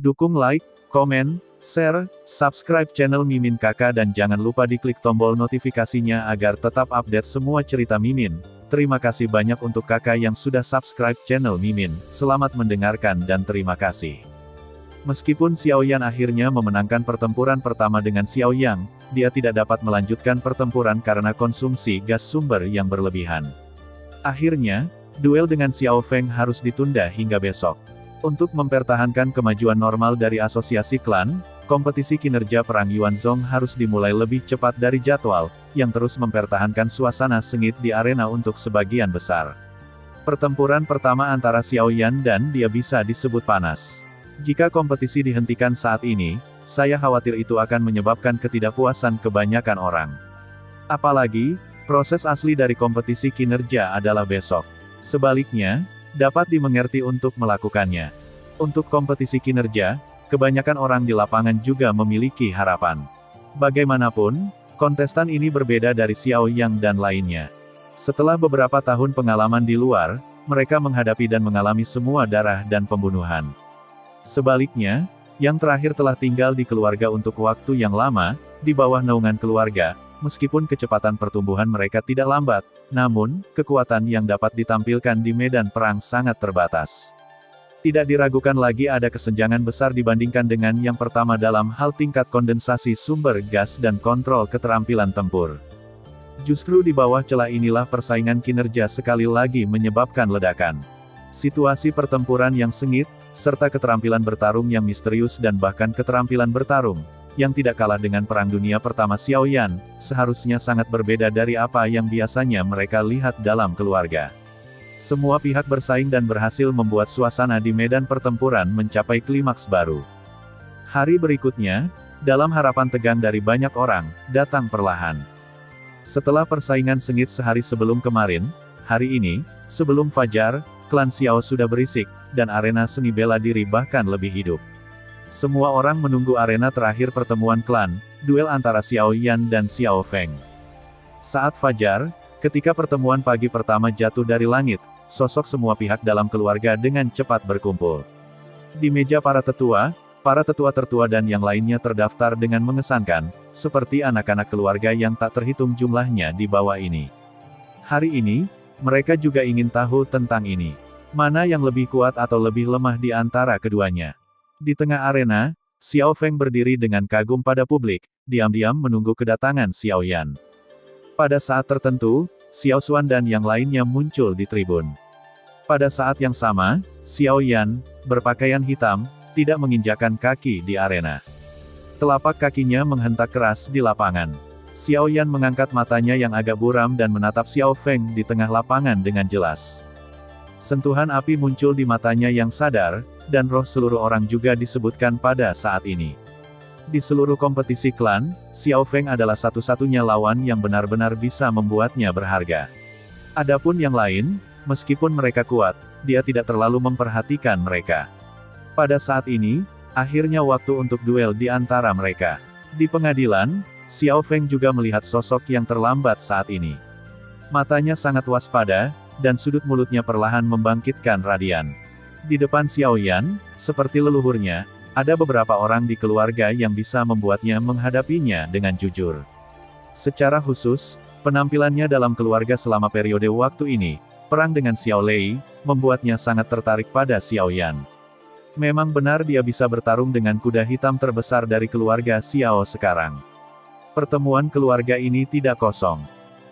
Dukung like, komen, share, subscribe channel Mimin Kakak dan jangan lupa diklik tombol notifikasinya agar tetap update semua cerita Mimin. Terima kasih banyak untuk kakak yang sudah subscribe channel Mimin. Selamat mendengarkan dan terima kasih. Meskipun Xiao Yan akhirnya memenangkan pertempuran pertama dengan Xiao Yang, dia tidak dapat melanjutkan pertempuran karena konsumsi gas sumber yang berlebihan. Akhirnya, duel dengan Xiao Feng harus ditunda hingga besok. Untuk mempertahankan kemajuan normal dari asosiasi klan, kompetisi kinerja perang Yuanzong harus dimulai lebih cepat dari jadwal, yang terus mempertahankan suasana sengit di arena untuk sebagian besar. Pertempuran pertama antara Xiao Yan dan dia bisa disebut panas. Jika kompetisi dihentikan saat ini, saya khawatir itu akan menyebabkan ketidakpuasan kebanyakan orang. Apalagi, proses asli dari kompetisi kinerja adalah besok. Sebaliknya, dapat dimengerti untuk melakukannya. Untuk kompetisi kinerja, kebanyakan orang di lapangan juga memiliki harapan. Bagaimanapun, kontestan ini berbeda dari Xiao Yang dan lainnya. Setelah beberapa tahun pengalaman di luar, mereka menghadapi dan mengalami semua darah dan pembunuhan. Sebaliknya, yang terakhir telah tinggal di keluarga untuk waktu yang lama, di bawah naungan keluarga, meskipun kecepatan pertumbuhan mereka tidak lambat, namun, kekuatan yang dapat ditampilkan di medan perang sangat terbatas. Tidak diragukan lagi ada kesenjangan besar dibandingkan dengan yang pertama dalam hal tingkat kondensasi sumber gas dan kontrol keterampilan tempur. Justru di bawah celah inilah persaingan kinerja sekali lagi menyebabkan ledakan. Situasi pertempuran yang sengit, serta keterampilan bertarung yang misterius dan bahkan keterampilan bertarung, yang tidak kalah dengan Perang Dunia Pertama Xiao Yan, seharusnya sangat berbeda dari apa yang biasanya mereka lihat dalam keluarga. Semua pihak bersaing dan berhasil membuat suasana di medan pertempuran mencapai klimaks baru. Hari berikutnya, dalam harapan tegang dari banyak orang, datang perlahan. Setelah persaingan sengit sehari sebelum kemarin, hari ini, sebelum fajar, klan Xiao sudah berisik, dan arena seni bela diri bahkan lebih hidup. Semua orang menunggu arena terakhir pertemuan klan, duel antara Xiao Yan dan Xiao Feng. Saat fajar, ketika pertemuan pagi pertama jatuh dari langit, sosok semua pihak dalam keluarga dengan cepat berkumpul. Di meja para tetua tertua dan yang lainnya terdaftar dengan mengesankan, seperti anak-anak keluarga yang tak terhitung jumlahnya di bawah ini. Hari ini, mereka juga ingin tahu tentang ini. Mana yang lebih kuat atau lebih lemah di antara keduanya. Di tengah arena, Xiao Feng berdiri dengan kagum pada publik, diam-diam menunggu kedatangan Xiao Yan. Pada saat tertentu, Xiao Xuan dan yang lainnya muncul di tribun. Pada saat yang sama, Xiao Yan, berpakaian hitam, tidak menginjakkan kaki di arena. Telapak kakinya menghentak keras di lapangan. Xiao Yan mengangkat matanya yang agak buram dan menatap Xiao Feng di tengah lapangan dengan jelas. Sentuhan api muncul di matanya yang sadar, dan roh seluruh orang juga disebutkan pada saat ini. Di seluruh kompetisi klan, Xiao Feng adalah satu-satunya lawan yang benar-benar bisa membuatnya berharga. Adapun yang lain, meskipun mereka kuat, dia tidak terlalu memperhatikan mereka. Pada saat ini, akhirnya waktu untuk duel di antara mereka. Di pengadilan, Xiao Feng juga melihat sosok yang terlambat saat ini. Matanya sangat waspada, dan sudut mulutnya perlahan membangkitkan radian. Di depan Xiao Yan, seperti leluhurnya, ada beberapa orang di keluarga yang bisa membuatnya menghadapinya dengan jujur. Secara khusus, penampilannya dalam keluarga selama periode waktu ini, perang dengan Xiao Lei, membuatnya sangat tertarik pada Xiao Yan. Memang benar dia bisa bertarung dengan kuda hitam terbesar dari keluarga Xiao sekarang. Pertemuan keluarga ini tidak kosong.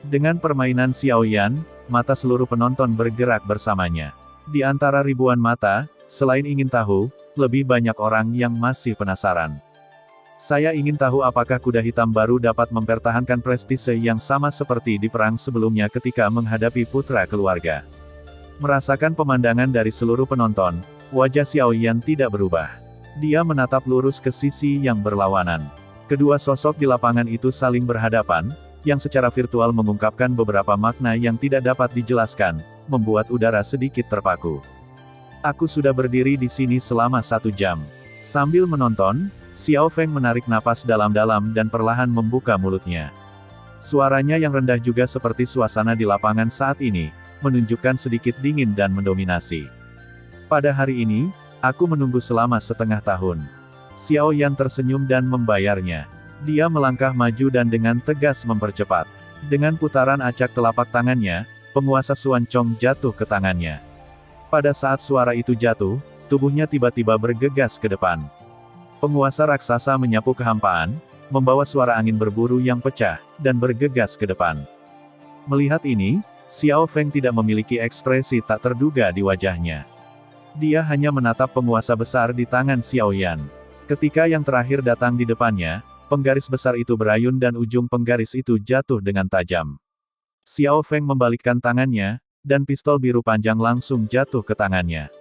Dengan permainan Xiao Yan, mata seluruh penonton bergerak bersamanya. Di antara ribuan mata, selain ingin tahu, lebih banyak orang yang masih penasaran. Saya ingin tahu apakah kuda hitam baru dapat mempertahankan prestise yang sama seperti di perang sebelumnya ketika menghadapi putra keluarga. Merasakan pemandangan dari seluruh penonton, wajah Xiao Yan tidak berubah. Dia menatap lurus ke sisi yang berlawanan. Kedua sosok di lapangan itu saling berhadapan, yang secara virtual mengungkapkan beberapa makna yang tidak dapat dijelaskan, membuat udara sedikit terpaku. Aku sudah berdiri di sini selama 1 jam. Sambil menonton, Xiao Feng menarik napas dalam-dalam dan perlahan membuka mulutnya. Suaranya yang rendah juga seperti suasana di lapangan saat ini, menunjukkan sedikit dingin dan mendominasi. Pada hari ini, Aku menunggu selama setengah tahun. Xiao Yan tersenyum dan membayarnya. Dia melangkah maju dan dengan tegas mempercepat. Dengan putaran acak telapak tangannya, penguasa Xuan Chong jatuh ke tangannya. Pada saat suara itu jatuh, tubuhnya tiba-tiba bergegas ke depan. Penguasa raksasa menyapu kehampaan, membawa suara angin berburu yang pecah, dan bergegas ke depan. Melihat ini, Xiao Feng tidak memiliki ekspresi tak terduga di wajahnya. Dia hanya menatap penguasa besar di tangan Xiao Yan. Ketika yang terakhir datang di depannya, penggaris besar itu berayun dan ujung penggaris itu jatuh dengan tajam. Xiao Feng membalikkan tangannya, dan pistol biru panjang langsung jatuh ke tangannya.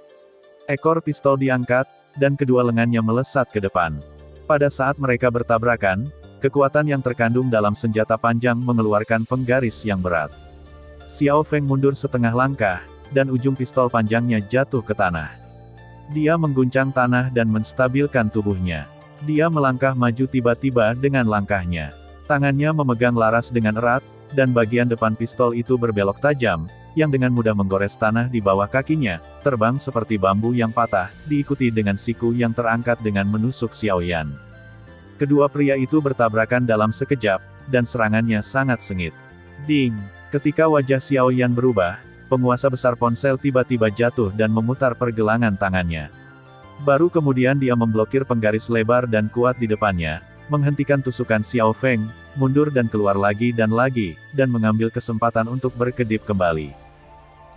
Ekor pistol diangkat, dan kedua lengannya melesat ke depan. Pada saat mereka bertabrakan, kekuatan yang terkandung dalam senjata panjang mengeluarkan penggaris yang berat. Xiao Feng mundur setengah langkah, dan ujung pistol panjangnya jatuh ke tanah. Dia mengguncang tanah dan menstabilkan tubuhnya. Dia melangkah maju tiba-tiba dengan langkahnya. Tangannya memegang laras dengan erat, dan bagian depan pistol itu berbelok tajam, yang dengan mudah menggores tanah di bawah kakinya, terbang seperti bambu yang patah, diikuti dengan siku yang terangkat dengan menusuk Xiao Yan. Kedua pria itu bertabrakan dalam sekejap, dan serangannya sangat sengit. Ding! Ketika wajah Xiao Yan berubah, penguasa besar ponsel tiba-tiba jatuh dan memutar pergelangan tangannya. Baru kemudian dia memblokir penggaris lebar dan kuat di depannya, menghentikan tusukan Xiao Feng, mundur dan keluar lagi, dan mengambil kesempatan untuk berkedip kembali.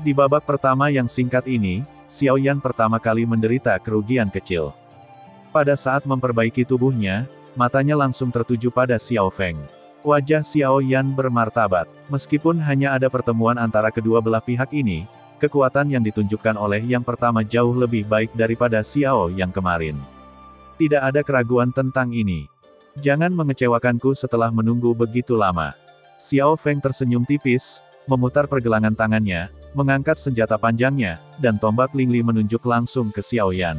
Di babak pertama yang singkat ini, Xiao Yan pertama kali menderita kerugian kecil. Pada saat memperbaiki tubuhnya, matanya langsung tertuju pada Xiao Feng. Wajah Xiao Yan bermartabat. Meskipun hanya ada pertemuan antara kedua belah pihak ini, kekuatan yang ditunjukkan oleh yang pertama jauh lebih baik daripada Xiao yang kemarin. Tidak ada keraguan tentang ini. Jangan mengecewakanku setelah menunggu begitu lama. Xiao Feng tersenyum tipis, memutar pergelangan tangannya, mengangkat senjata panjangnya, dan tombak Lingli menunjuk langsung ke Xiao Yan.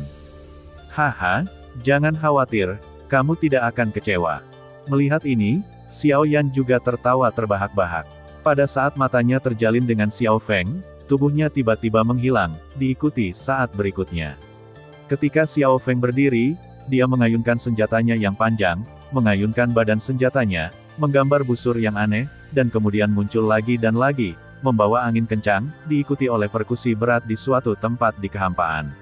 Haha, jangan khawatir, kamu tidak akan kecewa. Melihat ini, Xiao Yan juga tertawa terbahak-bahak. Pada saat matanya terjalin dengan Xiao Feng, tubuhnya tiba-tiba menghilang, diikuti saat berikutnya. Ketika Xiao Feng berdiri, dia mengayunkan senjatanya yang panjang, mengayunkan badan senjatanya, menggambar busur yang aneh, dan kemudian muncul lagi dan lagi, membawa angin kencang, diikuti oleh perkusi berat di suatu tempat di kehampaan.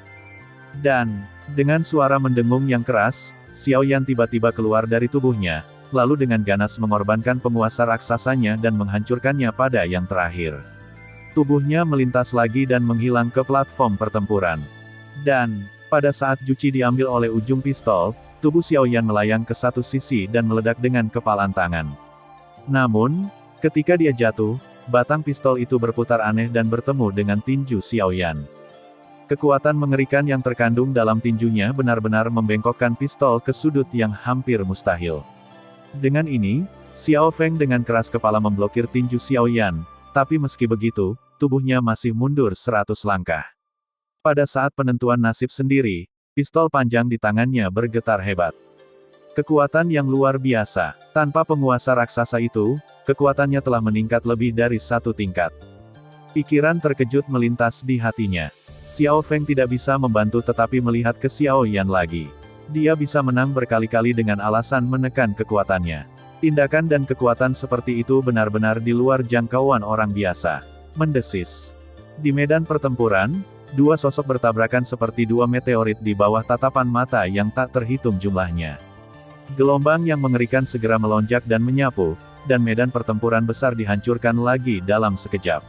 Dan, dengan suara mendengung yang keras, Xiao Yan tiba-tiba keluar dari tubuhnya, lalu dengan ganas mengorbankan penguasa raksasanya dan menghancurkannya pada yang terakhir. Tubuhnya melintas lagi dan menghilang ke platform pertempuran. Dan, pada saat Juci diambil oleh ujung pistol, tubuh Xiao Yan melayang ke satu sisi dan meledak dengan kepalan tangan. Namun, ketika dia jatuh, batang pistol itu berputar aneh dan bertemu dengan tinju Xiao Yan. Kekuatan mengerikan yang terkandung dalam tinjunya benar-benar membengkokkan pistol ke sudut yang hampir mustahil. Dengan ini, Xiao Feng dengan keras kepala memblokir tinju Xiao Yan, tapi meski begitu, tubuhnya masih mundur 100 langkah. Pada saat penentuan nasib sendiri, pistol panjang di tangannya bergetar hebat. Kekuatan yang luar biasa. Tanpa penguasa raksasa itu, kekuatannya telah meningkat lebih dari 1 tingkat. Pikiran terkejut melintas di hatinya. Xiao Feng tidak bisa membantu tetapi melihat ke Xiao Yan lagi. Dia bisa menang berkali-kali dengan alasan menekan kekuatannya. Tindakan dan kekuatan seperti itu benar-benar di luar jangkauan orang biasa. Mendesis. Di medan pertempuran, dua sosok bertabrakan seperti dua meteorit di bawah tatapan mata yang tak terhitung jumlahnya. Gelombang yang mengerikan segera melonjak dan menyapu, dan medan pertempuran besar dihancurkan lagi dalam sekejap.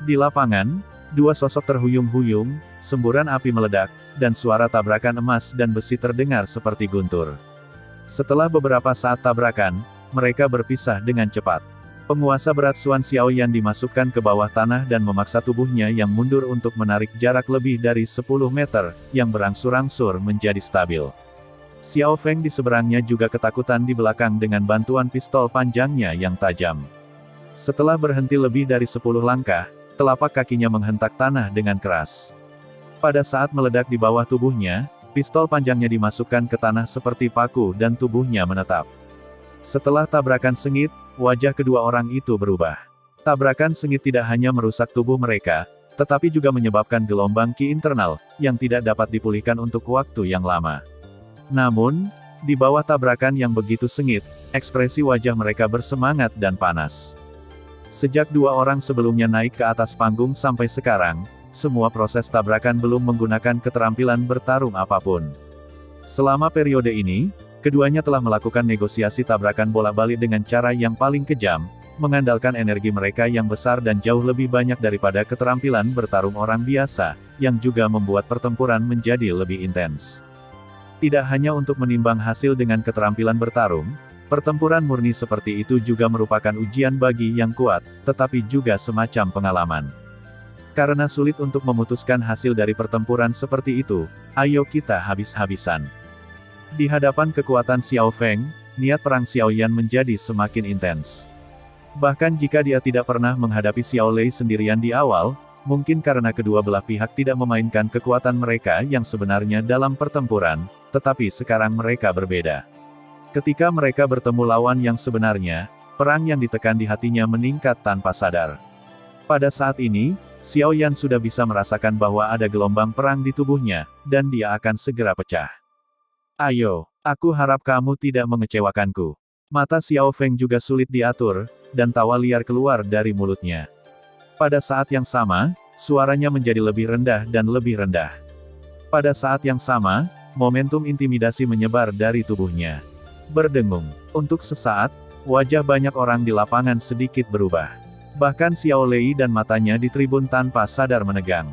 Di lapangan, dua sosok terhuyung-huyung, semburan api meledak, dan suara tabrakan emas dan besi terdengar seperti guntur. Setelah beberapa saat tabrakan, mereka berpisah dengan cepat. Penguasa berat Xuan Xiaoyan dimasukkan ke bawah tanah dan memaksa tubuhnya yang mundur untuk menarik jarak lebih dari 10 meter, yang berangsur-angsur menjadi stabil. Xiao Feng di seberangnya juga ketakutan di belakang dengan bantuan pistol panjangnya yang tajam. Setelah berhenti lebih dari 10 langkah, telapak kakinya menghentak tanah dengan keras. Pada saat meledak di bawah tubuhnya, pistol panjangnya dimasukkan ke tanah seperti paku dan tubuhnya menetap. Setelah tabrakan sengit, wajah kedua orang itu berubah. Tabrakan sengit tidak hanya merusak tubuh mereka, tetapi juga menyebabkan gelombang ki internal, yang tidak dapat dipulihkan untuk waktu yang lama. Namun, di bawah tabrakan yang begitu sengit, ekspresi wajah mereka bersemangat dan panas. Sejak dua orang sebelumnya naik ke atas panggung sampai sekarang, semua proses tabrakan belum menggunakan keterampilan bertarung apapun. Selama periode ini, keduanya telah melakukan negosiasi tabrakan bolak-balik dengan cara yang paling kejam, mengandalkan energi mereka yang besar dan jauh lebih banyak daripada keterampilan bertarung orang biasa, yang juga membuat pertempuran menjadi lebih intens. Tidak hanya untuk menimbang hasil dengan keterampilan bertarung, pertempuran murni seperti itu juga merupakan ujian bagi yang kuat, tetapi juga semacam pengalaman. Karena sulit untuk memutuskan hasil dari pertempuran seperti itu, ayo kita habis-habisan. Di hadapan kekuatan Xiao Feng, niat perang Xiao Yan menjadi semakin intens. Bahkan jika dia tidak pernah menghadapi Xiao Lei sendirian di awal, mungkin karena kedua belah pihak tidak memainkan kekuatan mereka yang sebenarnya dalam pertempuran, tetapi sekarang mereka berbeda. Ketika mereka bertemu lawan yang sebenarnya, perang yang ditekan di hatinya meningkat tanpa sadar. Pada saat ini, Xiao Yan sudah bisa merasakan bahwa ada gelombang perang di tubuhnya, dan dia akan segera pecah. Ayo, aku harap kamu tidak mengecewakanku. Mata Xiao Feng juga sulit diatur, dan tawa liar keluar dari mulutnya. Pada saat yang sama, suaranya menjadi lebih rendah dan lebih rendah. Pada saat yang sama, momentum intimidasi menyebar dari tubuhnya. Berdengung. Untuk sesaat, wajah banyak orang di lapangan sedikit berubah. Bahkan Xiao Lei dan matanya di tribun tanpa sadar menegang.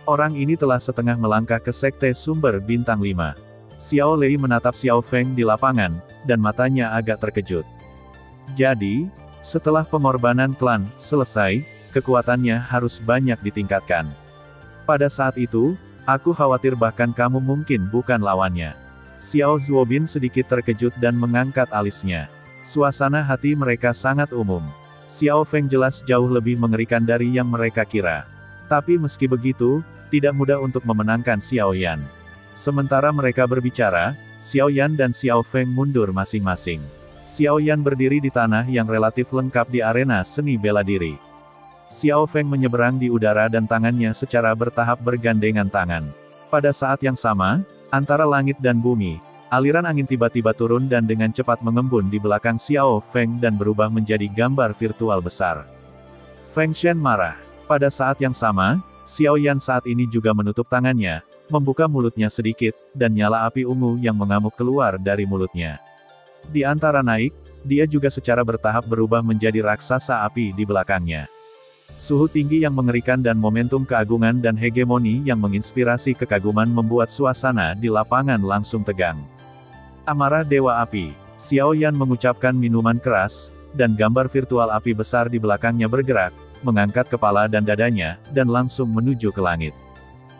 Orang ini telah setengah melangkah ke sekte sumber bintang 5. Xiao Lei menatap Xiao Feng di lapangan, dan matanya agak terkejut. Jadi, setelah pengorbanan klan selesai, kekuatannya harus banyak ditingkatkan. Pada saat itu, aku khawatir bahkan kamu mungkin bukan lawannya. Xiao Zuobin sedikit terkejut dan mengangkat alisnya. Suasana hati mereka sangat umum. Xiao Feng jelas jauh lebih mengerikan dari yang mereka kira. Tapi meski begitu, tidak mudah untuk memenangkan Xiao Yan. Sementara mereka berbicara, Xiao Yan dan Xiao Feng mundur masing-masing. Xiao Yan berdiri di tanah yang relatif lengkap di arena seni bela diri. Xiao Feng menyeberang di udara dan tangannya secara bertahap bergandengan tangan. Pada saat yang sama, antara langit dan bumi, aliran angin tiba-tiba turun dan dengan cepat mengembun di belakang Xiao Feng dan berubah menjadi gambar virtual besar. Feng Shen marah. Pada saat yang sama, Xiao Yan saat ini juga menutup tangannya, membuka mulutnya sedikit, dan nyala api ungu yang mengamuk keluar dari mulutnya. Di antara naik, dia juga secara bertahap berubah menjadi raksasa api di belakangnya. Suhu tinggi yang mengerikan dan momentum keagungan dan hegemoni yang menginspirasi kekaguman membuat suasana di lapangan langsung tegang. Amarah Dewa Api. Xiao Yan mengucapkan minuman keras, dan gambar virtual api besar di belakangnya bergerak, mengangkat kepala dan dadanya, dan langsung menuju ke langit.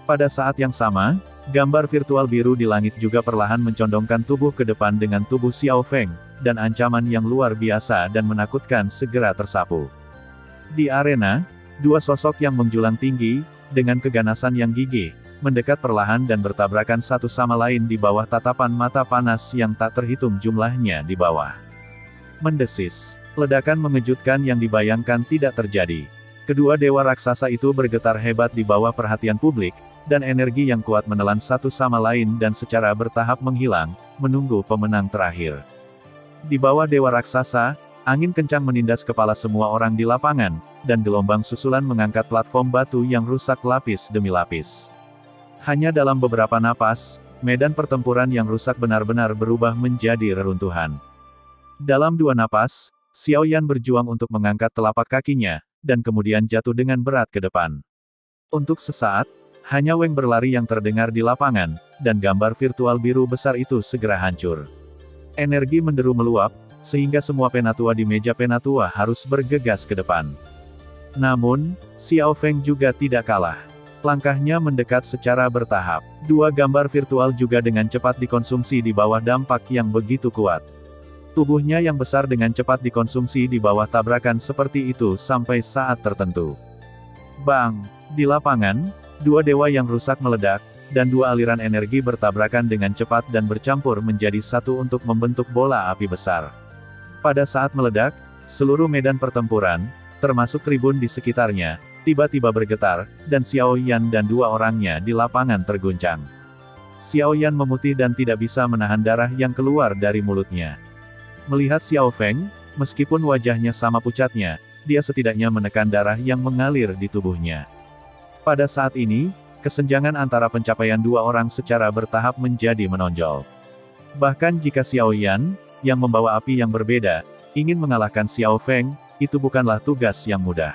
Pada saat yang sama, gambar virtual biru di langit juga perlahan mencondongkan tubuh ke depan dengan tubuh Xiao Feng, dan ancaman yang luar biasa dan menakutkan segera tersapu. Di arena, dua sosok yang menjulang tinggi, dengan keganasan yang gigih, mendekat perlahan dan bertabrakan satu sama lain di bawah tatapan mata panas yang tak terhitung jumlahnya di bawah. Mendesis. Ledakan mengejutkan yang dibayangkan tidak terjadi. Kedua dewa raksasa itu bergetar hebat di bawah perhatian publik, dan energi yang kuat menelan satu sama lain dan secara bertahap menghilang, menunggu pemenang terakhir. Di bawah dewa raksasa, angin kencang menindas kepala semua orang di lapangan, dan gelombang susulan mengangkat platform batu yang rusak lapis demi lapis. Hanya dalam beberapa napas, medan pertempuran yang rusak benar-benar berubah menjadi reruntuhan. Dalam 2 napas, Xiao Yan berjuang untuk mengangkat telapak kakinya, dan kemudian jatuh dengan berat ke depan. Untuk sesaat, hanya Weng berlari yang terdengar di lapangan, dan gambar virtual biru besar itu segera hancur. Energi menderu meluap, sehingga semua penatua di meja penatua harus bergegas ke depan. Namun, Xiao Feng juga tidak kalah. Langkahnya mendekat secara bertahap. 2 gambar virtual juga dengan cepat dikonsumsi di bawah dampak yang begitu kuat. Tubuhnya yang besar dengan cepat dikonsumsi di bawah tabrakan seperti itu sampai saat tertentu. Bang! Di lapangan, 2 dewa yang rusak meledak, dan 2 aliran energi bertabrakan dengan cepat dan bercampur menjadi satu untuk membentuk bola api besar. Pada saat meledak, seluruh medan pertempuran, termasuk tribun di sekitarnya, tiba-tiba bergetar, dan Xiao Yan dan dua orangnya di lapangan terguncang. Xiao Yan memutih dan tidak bisa menahan darah yang keluar dari mulutnya. Melihat Xiao Feng, meskipun wajahnya sama pucatnya, dia setidaknya menekan darah yang mengalir di tubuhnya. Pada saat ini, kesenjangan antara pencapaian dua orang secara bertahap menjadi menonjol. Bahkan jika Xiao Yan, yang membawa api yang berbeda, ingin mengalahkan Xiao Feng, itu bukanlah tugas yang mudah.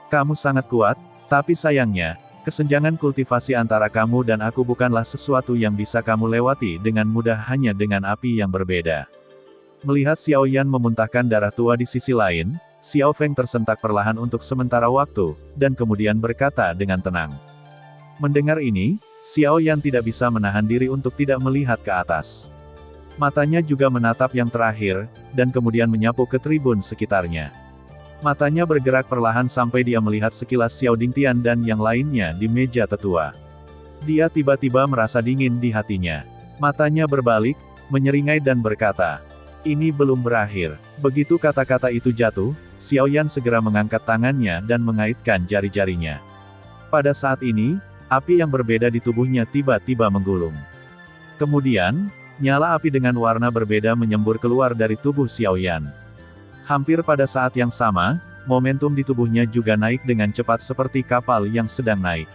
Kamu sangat kuat, tapi sayangnya, kesenjangan kultivasi antara kamu dan aku bukanlah sesuatu yang bisa kamu lewati dengan mudah hanya dengan api yang berbeda. Melihat Xiao Yan memuntahkan darah tua di sisi lain, Xiao Feng tersentak perlahan untuk sementara waktu, dan kemudian berkata dengan tenang. Mendengar ini, Xiao Yan tidak bisa menahan diri untuk tidak melihat ke atas. Matanya juga menatap yang terakhir, dan kemudian menyapu ke tribun sekitarnya. Matanya bergerak perlahan sampai dia melihat sekilas Xiao Dingtian dan yang lainnya di meja tetua. Dia tiba-tiba merasa dingin di hatinya. Matanya berbalik, menyeringai dan berkata, "Ini belum berakhir." Begitu kata-kata itu jatuh, Xiao Yan segera mengangkat tangannya dan mengaitkan jari-jarinya. Pada saat ini, api yang berbeda di tubuhnya tiba-tiba menggulung. Kemudian, nyala api dengan warna berbeda menyembur keluar dari tubuh Xiao Yan. Hampir pada saat yang sama, momentum di tubuhnya juga naik dengan cepat seperti kapal yang sedang naik.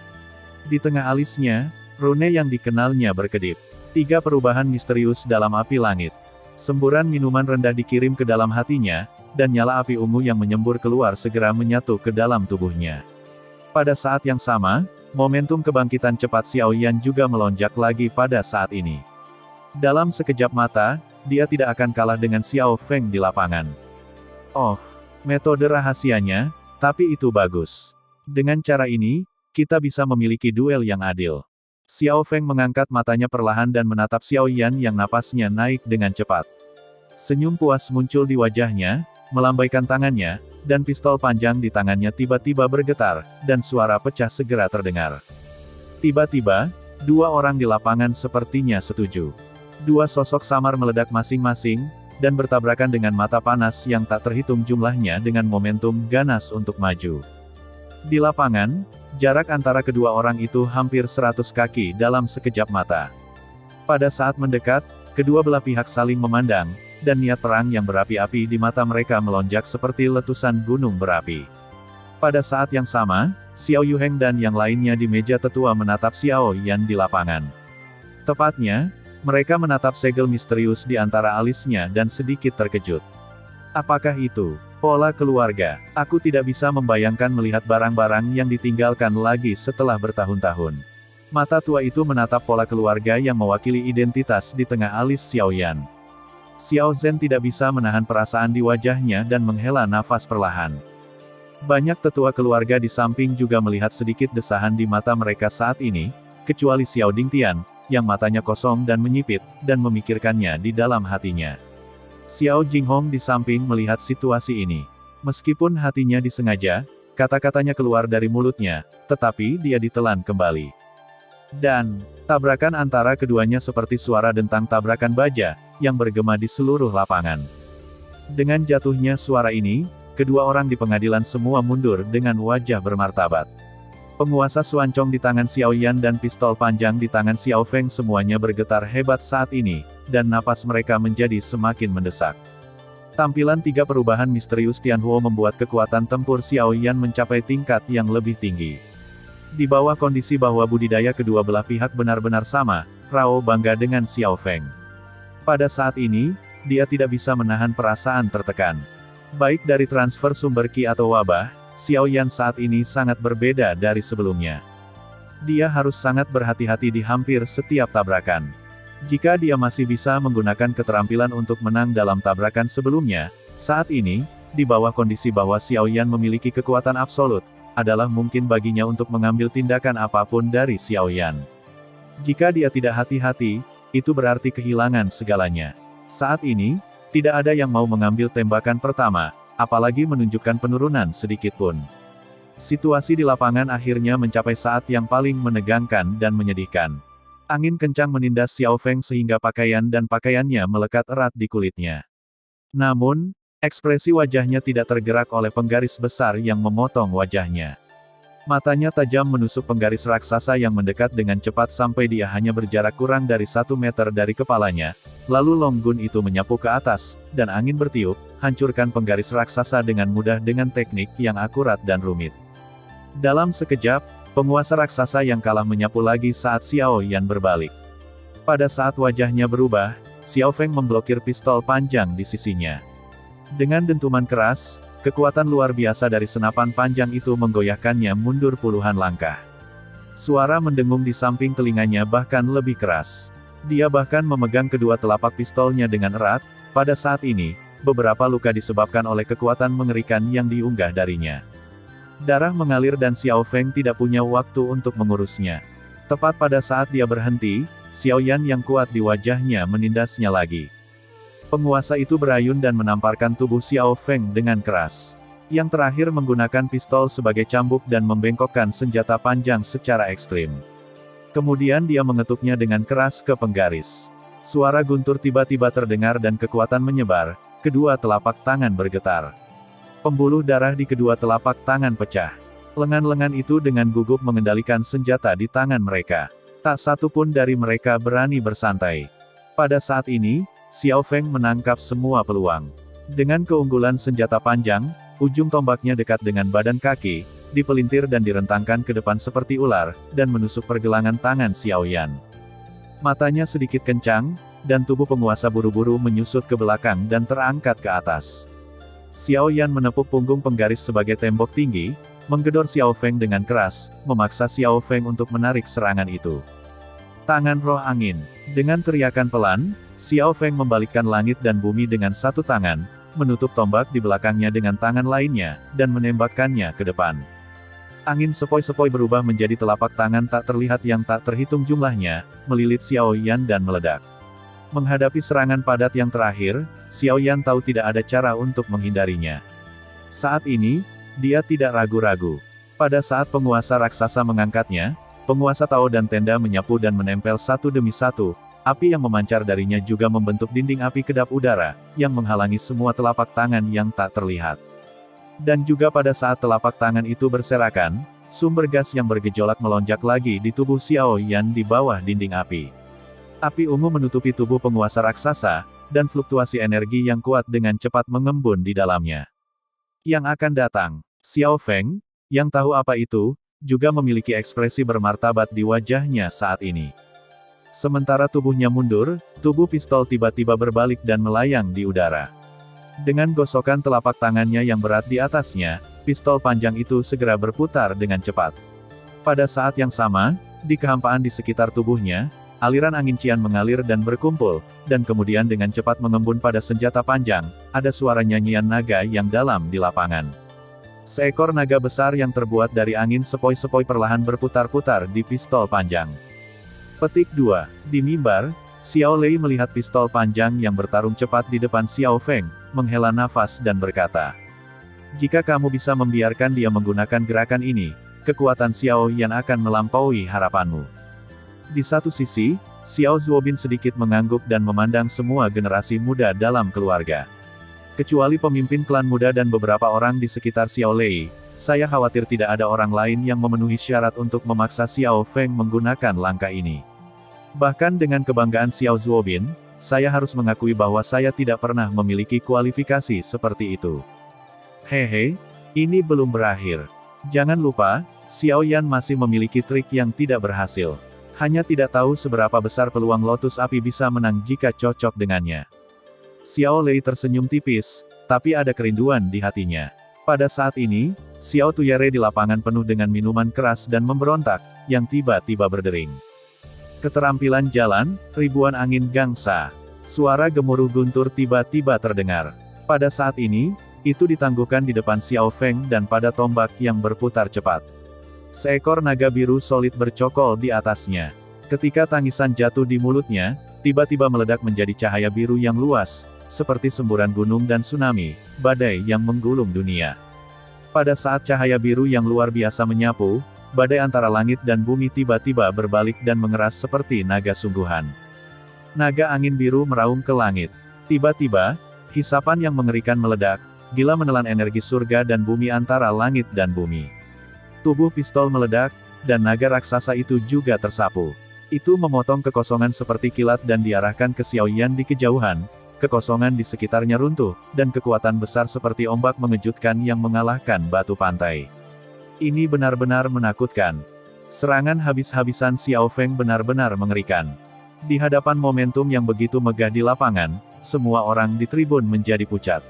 Di tengah alisnya, rune yang dikenalnya berkedip. 3 perubahan misterius dalam api langit. Semburan minuman rendah dikirim ke dalam hatinya, dan nyala api ungu yang menyembur keluar segera menyatu ke dalam tubuhnya. Pada saat yang sama, momentum kebangkitan cepat Xiao Yan juga melonjak lagi pada saat ini. Dalam sekejap mata, dia tidak akan kalah dengan Xiao Feng di lapangan. Oh, metode rahasianya, tapi itu bagus. Dengan cara ini, kita bisa memiliki duel yang adil. Xiao Feng mengangkat matanya perlahan dan menatap Xiao Yan yang napasnya naik dengan cepat. Senyum puas muncul di wajahnya, melambaikan tangannya, dan pistol panjang di tangannya tiba-tiba bergetar, dan suara pecah segera terdengar. Tiba-tiba, 2 orang di lapangan sepertinya setuju. 2 sosok samar meledak masing-masing, dan bertabrakan dengan mata panas yang tak terhitung jumlahnya dengan momentum ganas untuk maju. Di lapangan, jarak antara kedua orang itu hampir 100 kaki dalam sekejap mata. Pada saat mendekat, kedua belah pihak saling memandang, dan niat perang yang berapi-api di mata mereka melonjak seperti letusan gunung berapi. Pada saat yang sama, Xiao Yuheng dan yang lainnya di meja tetua menatap Xiao Yan di lapangan. Tepatnya, mereka menatap segel misterius di antara alisnya dan sedikit terkejut. Apakah itu pola keluarga? Aku tidak bisa membayangkan melihat barang-barang yang ditinggalkan lagi setelah bertahun-tahun. Mata tua itu menatap pola keluarga yang mewakili identitas di tengah alis Xiao Yan. Xiao Zhen tidak bisa menahan perasaan di wajahnya dan menghela nafas perlahan. Banyak tetua keluarga di samping juga melihat sedikit desahan di mata mereka saat ini, kecuali Xiao Dingtian, yang matanya kosong dan menyipit, dan memikirkannya di dalam hatinya. Xiao Jinghong di samping melihat situasi ini. Meskipun hatinya disengaja, kata-katanya keluar dari mulutnya, tetapi dia ditelan kembali. Dan, tabrakan antara keduanya seperti suara dentang tabrakan baja, yang bergema di seluruh lapangan. Dengan jatuhnya suara ini, kedua orang di pengadilan semua mundur dengan wajah bermartabat. Penguasa Suancong di tangan Xiao Yan dan pistol panjang di tangan Xiao Feng semuanya bergetar hebat saat ini, dan napas mereka menjadi semakin mendesak. Tampilan 3 perubahan misterius Tianhuo membuat kekuatan tempur Xiao Yan mencapai tingkat yang lebih tinggi. Di bawah kondisi bahwa budidaya kedua belah pihak benar-benar sama, Rao bangga dengan Xiao Feng. Pada saat ini, dia tidak bisa menahan perasaan tertekan. Baik dari transfer sumber ki atau wabah, Xiao Yan saat ini sangat berbeda dari sebelumnya. Dia harus sangat berhati-hati di hampir setiap tabrakan. Jika dia masih bisa menggunakan keterampilan untuk menang dalam tabrakan sebelumnya, saat ini, di bawah kondisi bahwa Xiao Yan memiliki kekuatan absolut, adalah mungkin baginya untuk mengambil tindakan apapun dari Xiao Yan. Jika dia tidak hati-hati, itu berarti kehilangan segalanya. Saat ini, tidak ada yang mau mengambil tembakan pertama, apalagi menunjukkan penurunan sedikit pun. Situasi di lapangan akhirnya mencapai saat yang paling menegangkan dan menyedihkan. Angin kencang menindas Xiao Feng sehingga pakaian dan pakaiannya melekat erat di kulitnya. Namun, Ekspresi wajahnya tidak tergerak oleh penggaris besar yang memotong wajahnya. Matanya tajam menusuk penggaris raksasa yang mendekat dengan cepat sampai dia hanya berjarak kurang dari 1 meter dari kepalanya. Lalu Longgun itu menyapu ke atas, dan angin bertiup, hancurkan penggaris raksasa dengan mudah dengan teknik yang akurat dan rumit. Dalam sekejap, penguasa raksasa yang kalah menyapu lagi saat Xiao Yan berbalik. Pada saat wajahnya berubah, Xiao Feng memblokir pistol panjang di sisinya. Dengan dentuman keras, kekuatan luar biasa dari senapan panjang itu menggoyahkannya mundur puluhan langkah. Suara mendengung di samping telinganya bahkan lebih keras. Dia bahkan memegang kedua telapak pistolnya dengan erat. Pada saat ini, beberapa luka disebabkan oleh kekuatan mengerikan yang diunggah darinya. Darah mengalir dan Xiao Feng tidak punya waktu untuk mengurusnya. Tepat pada saat dia berhenti, Xiao Yan yang kuat di wajahnya menindasnya lagi. Penguasa itu berayun dan menamparkan tubuh Xiao Feng dengan keras. Yang terakhir menggunakan pistol sebagai cambuk dan membengkokkan senjata panjang secara ekstrim. Kemudian dia mengetuknya dengan keras ke penggaris. Suara guntur tiba-tiba terdengar dan kekuatan menyebar, kedua telapak tangan bergetar. Pembuluh darah di kedua telapak tangan pecah. Lengan-lengan itu dengan gugup mengendalikan senjata di tangan mereka. Tak satu pun dari mereka berani bersantai. Pada saat ini, Xiao Feng menangkap semua peluang. Dengan keunggulan senjata panjang, ujung tombaknya dekat dengan badan kaki, dipelintir dan direntangkan ke depan seperti ular, dan menusuk pergelangan tangan Xiao Yan. Matanya sedikit kencang, dan tubuh penguasa buru-buru menyusut ke belakang dan terangkat ke atas. Xiao Yan menepuk punggung penggaris sebagai tembok tinggi, menggedor Xiao Feng dengan keras, memaksa Xiao Feng untuk menarik serangan itu. Tangan roh angin. Dengan teriakan pelan, Xiao Feng membalikkan langit dan bumi dengan satu tangan, menutup tombak di belakangnya dengan tangan lainnya, dan menembakkannya ke depan. Angin sepoi-sepoi berubah menjadi telapak tangan tak terlihat yang tak terhitung jumlahnya, melilit Xiao Yan dan meledak. Menghadapi serangan padat yang terakhir, Xiao Yan tahu tidak ada cara untuk menghindarinya. Saat ini, dia tidak ragu-ragu. Pada saat penguasa raksasa mengangkatnya, penguasa Tao dan tenda menyapu dan menempel satu demi satu. Api yang memancar darinya juga membentuk dinding api kedap udara, yang menghalangi semua telapak tangan yang tak terlihat. Dan juga pada saat telapak tangan itu berserakan, sumber gas yang bergejolak melonjak lagi di tubuh Xiao Yan di bawah dinding api. Api ungu menutupi tubuh penguasa raksasa, dan fluktuasi energi yang kuat dengan cepat mengembun di dalamnya. Yang akan datang, Xiao Feng, yang tahu apa itu, juga memiliki ekspresi bermartabat di wajahnya saat ini. Sementara tubuhnya mundur, tubuh pistol tiba-tiba berbalik dan melayang di udara. Dengan gosokan telapak tangannya yang berat di atasnya, pistol panjang itu segera berputar dengan cepat. Pada saat yang sama, di kehampaan di sekitar tubuhnya, aliran angin cian mengalir dan berkumpul, dan kemudian dengan cepat mengembun pada senjata panjang, ada suara nyanyian naga yang dalam di lapangan. Seekor naga besar yang terbuat dari angin sepoi-sepoi perlahan berputar-putar di pistol panjang. Petik 2. Di mimbar, Xiao Lei melihat pistol panjang yang bertarung cepat di depan Xiao Feng, menghela nafas dan berkata, "Jika kamu bisa membiarkan dia menggunakan gerakan ini, kekuatan Xiao Yan akan melampaui harapanmu." Di satu sisi, Xiao Zuobin sedikit mengangguk dan memandang semua generasi muda dalam keluarga. Kecuali pemimpin klan muda dan beberapa orang di sekitar Xiao Lei, saya khawatir tidak ada orang lain yang memenuhi syarat untuk memaksa Xiao Feng menggunakan langkah ini. Bahkan dengan kebanggaan Xiao Zuobin, saya harus mengakui bahwa saya tidak pernah memiliki kualifikasi seperti itu. Hehe, ini belum berakhir. Jangan lupa, Xiao Yan masih memiliki trik yang tidak berhasil. Hanya tidak tahu seberapa besar peluang lotus api bisa menang jika cocok dengannya. Xiao Lei tersenyum tipis, tapi ada kerinduan di hatinya. Pada saat ini, Xiao Tuyere di lapangan penuh dengan minuman keras dan memberontak, yang tiba-tiba berdering. Keterampilan jalan, ribuan angin gangsa. Suara gemuruh guntur tiba-tiba terdengar. Pada saat ini, itu ditangguhkan di depan Xiao Feng dan pada tombak yang berputar cepat. Seekor naga biru solid bercokol di atasnya. Ketika tangisan jatuh di mulutnya, tiba-tiba meledak menjadi cahaya biru yang luas, seperti semburan gunung dan tsunami, badai yang menggulung dunia. Pada saat cahaya biru yang luar biasa menyapu, badai antara langit dan bumi tiba-tiba berbalik dan mengeras seperti naga sungguhan. Naga angin biru meraung ke langit. Tiba-tiba, Hisapan yang mengerikan meledak, gila menelan energi surga dan bumi antara langit dan bumi. Tubuh pistol meledak, dan naga raksasa itu juga tersapu. Itu memotong kekosongan seperti kilat dan diarahkan ke Xiao Yan di kejauhan. Kekosongan di sekitarnya runtuh, dan kekuatan besar seperti ombak mengejutkan yang mengalahkan batu pantai. Ini benar-benar menakutkan. Serangan habis-habisan Xiao Feng benar-benar mengerikan. Di hadapan momentum yang begitu megah di lapangan, semua orang di tribun menjadi pucat.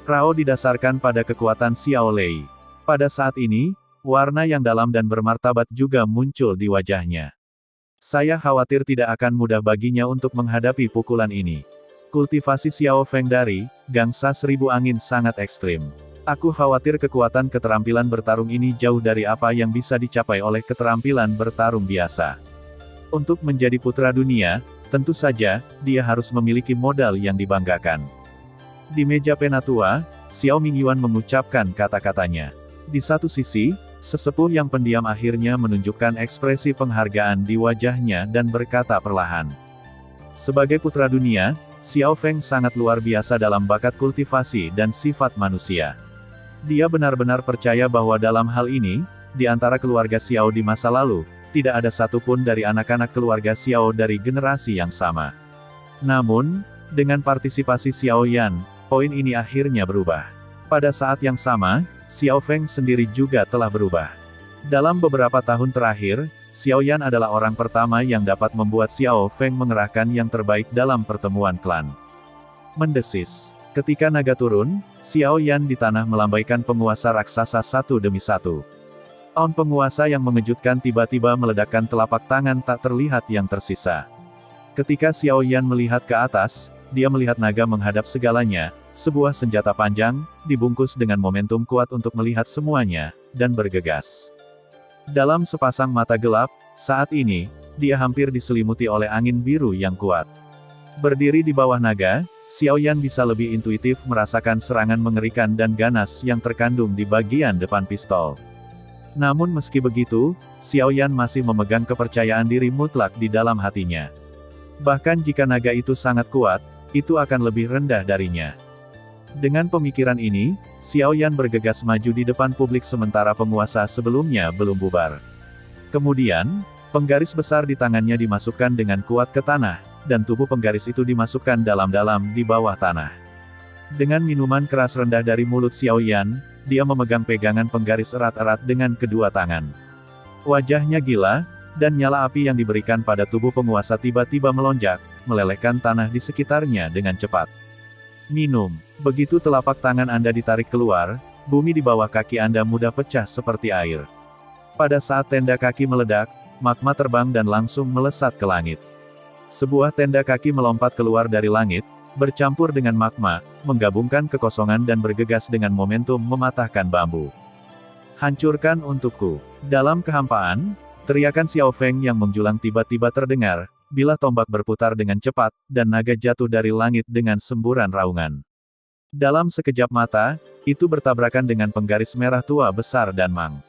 Rao didasarkan pada kekuatan Xiao Lei. Pada saat ini, warna yang dalam dan bermartabat juga muncul di wajahnya. Saya khawatir tidak akan mudah baginya untuk menghadapi pukulan ini. Kultivasi Xiao Feng dari Gangsa Seribu Angin sangat ekstrim. Aku khawatir kekuatan keterampilan bertarung ini jauh dari apa yang bisa dicapai oleh keterampilan bertarung biasa. Untuk menjadi putra dunia, tentu saja, dia harus memiliki modal yang dibanggakan. Di meja penatua, Xiao Mingyuan mengucapkan kata-katanya. Di satu sisi, sesepuh yang pendiam akhirnya menunjukkan ekspresi penghargaan di wajahnya dan berkata perlahan. Sebagai putra dunia, Xiao Feng sangat luar biasa dalam bakat kultivasi dan sifat manusia. Dia benar-benar percaya bahwa dalam hal ini, di antara keluarga Xiao di masa lalu, tidak ada satupun dari anak-anak keluarga Xiao dari generasi yang sama. Namun, dengan partisipasi Xiao Yan, poin ini akhirnya berubah. Pada saat yang sama, Xiao Feng sendiri juga telah berubah. Dalam beberapa tahun terakhir, Xiao Yan adalah orang pertama yang dapat membuat Xiao Feng mengerahkan yang terbaik dalam pertemuan klan. Mendesis. Ketika naga turun, Xiao Yan di tanah melambaikan penguasa raksasa satu demi satu. Aun penguasa yang mengejutkan tiba-tiba meledakkan telapak tangan tak terlihat yang tersisa. Ketika Xiao Yan melihat ke atas, dia melihat naga menghadap segalanya, sebuah senjata panjang, dibungkus dengan momentum kuat untuk melihat semuanya, dan bergegas. Dalam sepasang mata gelap, saat ini, dia hampir diselimuti oleh angin biru yang kuat. Berdiri di bawah naga, Xiao Yan bisa lebih intuitif merasakan serangan mengerikan dan ganas yang terkandung di bagian depan pistol. Namun meski begitu, Xiao Yan masih memegang kepercayaan diri mutlak di dalam hatinya. Bahkan jika naga itu sangat kuat, itu akan lebih rendah darinya. Dengan pemikiran ini, Xiao Yan bergegas maju di depan publik sementara penguasa sebelumnya belum bubar. Kemudian, penggaris besar di tangannya dimasukkan dengan kuat ke tanah, dan tubuh penggaris itu dimasukkan dalam-dalam di bawah tanah. Dengan minuman keras rendah dari mulut Xiao Yan, dia memegang pegangan penggaris erat-erat dengan kedua tangan. Wajahnya gila, dan nyala api yang diberikan pada tubuh penguasa tiba-tiba melonjak, melelehkan tanah di sekitarnya dengan cepat. Minum. Begitu telapak tangan Anda ditarik keluar, bumi di bawah kaki Anda mudah pecah seperti air. Pada saat tenda kaki meledak, magma terbang dan langsung melesat ke langit. Sebuah tenda kaki melompat keluar dari langit, bercampur dengan magma, menggabungkan kekosongan dan bergegas dengan momentum mematahkan bambu. Hancurkan untukku. Dalam kehampaan, teriakan Xiao Feng yang menjulang tiba-tiba terdengar, bilah tombak berputar dengan cepat, dan naga jatuh dari langit dengan semburan raungan. Dalam sekejap mata, itu bertabrakan dengan penggaris merah tua besar dan Mang.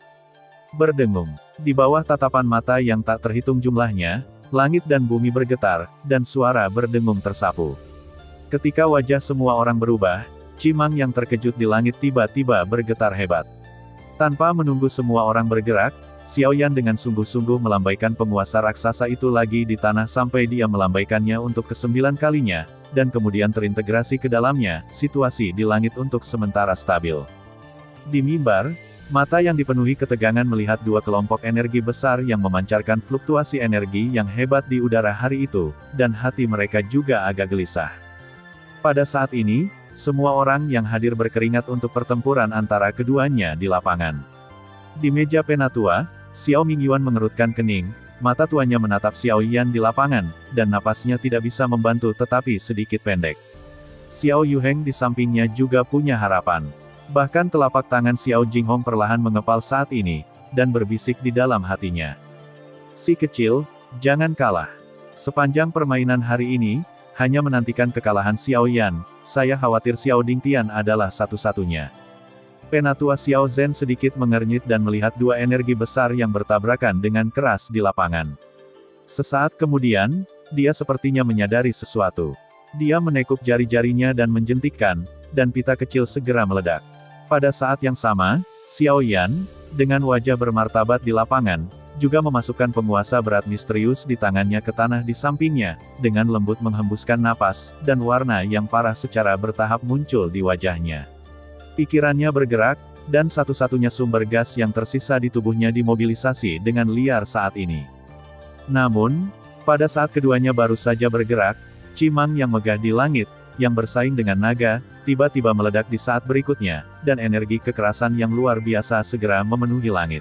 Berdengung. Di bawah tatapan mata yang tak terhitung jumlahnya, langit dan bumi bergetar, dan suara berdengung tersapu. Ketika wajah semua orang berubah, Cimang yang terkejut di langit tiba-tiba bergetar hebat. Tanpa menunggu semua orang bergerak, Xiao Yan dengan sungguh-sungguh melambaikan penguasa raksasa itu lagi di tanah sampai dia melambaikannya untuk ke-9 kalinya, dan kemudian terintegrasi ke dalamnya, situasi di langit untuk sementara stabil. Di mimbar, mata yang dipenuhi ketegangan melihat dua kelompok energi besar yang memancarkan fluktuasi energi yang hebat di udara hari itu, dan hati mereka juga agak gelisah. Pada saat ini, semua orang yang hadir berkeringat untuk pertempuran antara keduanya di lapangan. Di meja penatua, Xiao Mingyuan mengerutkan kening, mata tuanya menatap Xiao Yan di lapangan, dan napasnya tidak bisa membantu tetapi sedikit pendek. Xiao Yuheng di sampingnya juga punya harapan. Bahkan telapak tangan Xiao Jinghong perlahan mengepal saat ini, dan berbisik di dalam hatinya. Si kecil, jangan kalah. Sepanjang permainan hari ini, hanya menantikan kekalahan Xiao Yan, saya khawatir Xiao Dingtian adalah satu-satunya. Penatua Xiao Zhen sedikit mengernyit dan melihat dua energi besar yang bertabrakan dengan keras di lapangan. Sesaat kemudian, dia sepertinya menyadari sesuatu. Dia menekuk jari-jarinya dan menjentikkan, dan pita kecil segera meledak. Pada saat yang sama, Xiao Yan, dengan wajah bermartabat di lapangan, juga memasukkan penguasa berat misterius di tangannya ke tanah di sampingnya, dengan lembut menghembuskan napas, dan warna yang parah secara bertahap muncul di wajahnya. Pikirannya bergerak, dan satu-satunya sumber gas yang tersisa di tubuhnya dimobilisasi dengan liar saat ini. Namun, pada saat keduanya baru saja bergerak, Cimang yang megah di langit, yang bersaing dengan naga, tiba-tiba meledak di saat berikutnya, dan energi kekerasan yang luar biasa segera memenuhi langit.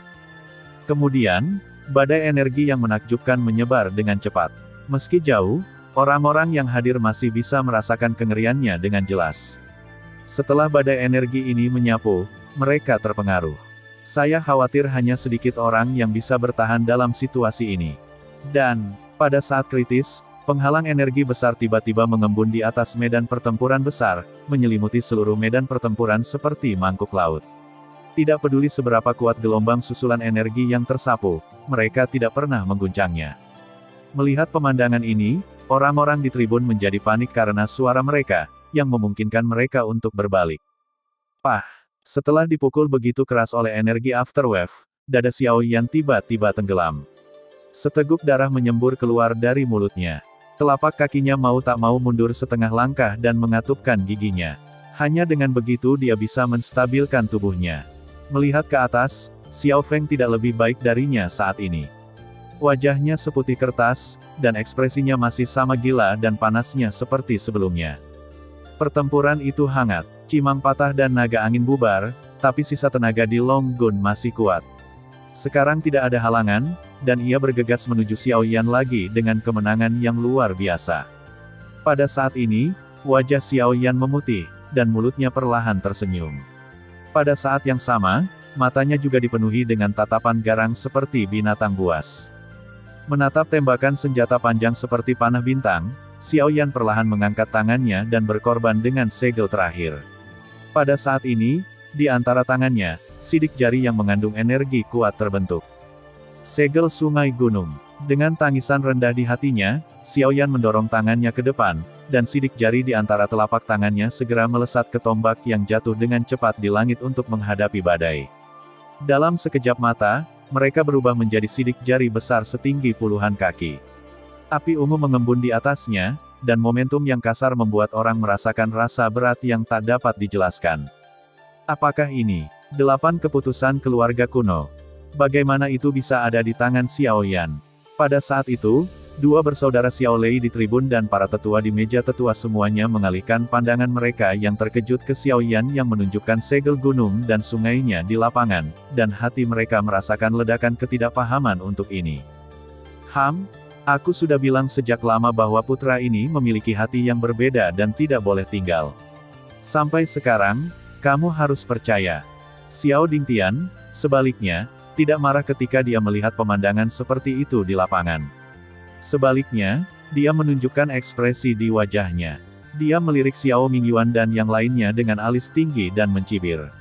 Kemudian, badai energi yang menakjubkan menyebar dengan cepat. Meski jauh, orang-orang yang hadir masih bisa merasakan kengeriannya dengan jelas. Setelah badai energi ini menyapu, mereka terpengaruh. Saya khawatir hanya sedikit orang yang bisa bertahan dalam situasi ini. Dan, pada saat kritis, penghalang energi besar tiba-tiba mengembun di atas medan pertempuran besar, menyelimuti seluruh medan pertempuran seperti mangkuk laut. Tidak peduli seberapa kuat gelombang susulan energi yang tersapu, mereka tidak pernah mengguncangnya. Melihat pemandangan ini, orang-orang di tribun menjadi panik karena suara mereka, yang memungkinkan mereka untuk berbalik. Pah! Setelah dipukul begitu keras oleh energi afterwave, dada Xiao Yan tiba-tiba tenggelam. Seteguk darah menyembur keluar dari mulutnya. Telapak kakinya mau tak mau mundur setengah langkah dan mengatupkan giginya. Hanya dengan begitu dia bisa menstabilkan tubuhnya. Melihat ke atas, Xiao Feng tidak lebih baik darinya saat ini. Wajahnya seputih kertas, dan ekspresinya masih sama gila dan panasnya seperti sebelumnya. Pertempuran itu hangat, Cimang patah dan naga angin bubar, tapi sisa tenaga di Long Gun masih kuat. Sekarang tidak ada halangan, dan ia bergegas menuju Xiao Yan lagi dengan kemenangan yang luar biasa. Pada saat ini, wajah Xiao Yan memutih, dan mulutnya perlahan tersenyum. Pada saat yang sama, matanya juga dipenuhi dengan tatapan garang seperti binatang buas. Menatap tembakan senjata panjang seperti panah bintang, Xiao Yan perlahan mengangkat tangannya dan berkorban dengan segel terakhir. Pada saat ini, di antara tangannya, sidik jari yang mengandung energi kuat terbentuk. Segel sungai gunung. Dengan tangisan rendah di hatinya, Xiao Yan mendorong tangannya ke depan, dan sidik jari di antara telapak tangannya segera melesat ke tombak yang jatuh dengan cepat di langit untuk menghadapi badai. Dalam sekejap mata, mereka berubah menjadi sidik jari besar setinggi puluhan kaki. Api ungu mengembun di atasnya, dan momentum yang kasar membuat orang merasakan rasa berat yang tak dapat dijelaskan. Apakah ini 8 keputusan keluarga kuno? Bagaimana itu bisa ada di tangan Xiao Yan? Pada saat itu, dua bersaudara Xiao Lei di tribun dan para tetua di meja tetua semuanya mengalihkan pandangan mereka yang terkejut ke Xiao Yan yang menunjukkan segel gunung dan sungainya di lapangan, dan hati mereka merasakan ledakan ketidakpahaman untuk ini. Aku sudah bilang sejak lama bahwa putra ini memiliki hati yang berbeda dan tidak boleh tinggal. Sampai sekarang, kamu harus percaya. Xiao Dingtian, sebaliknya, tidak marah ketika dia melihat pemandangan seperti itu di lapangan. Sebaliknya, dia menunjukkan ekspresi di wajahnya. Dia melirik Xiao Mingyuan dan yang lainnya dengan alis tinggi dan mencibir.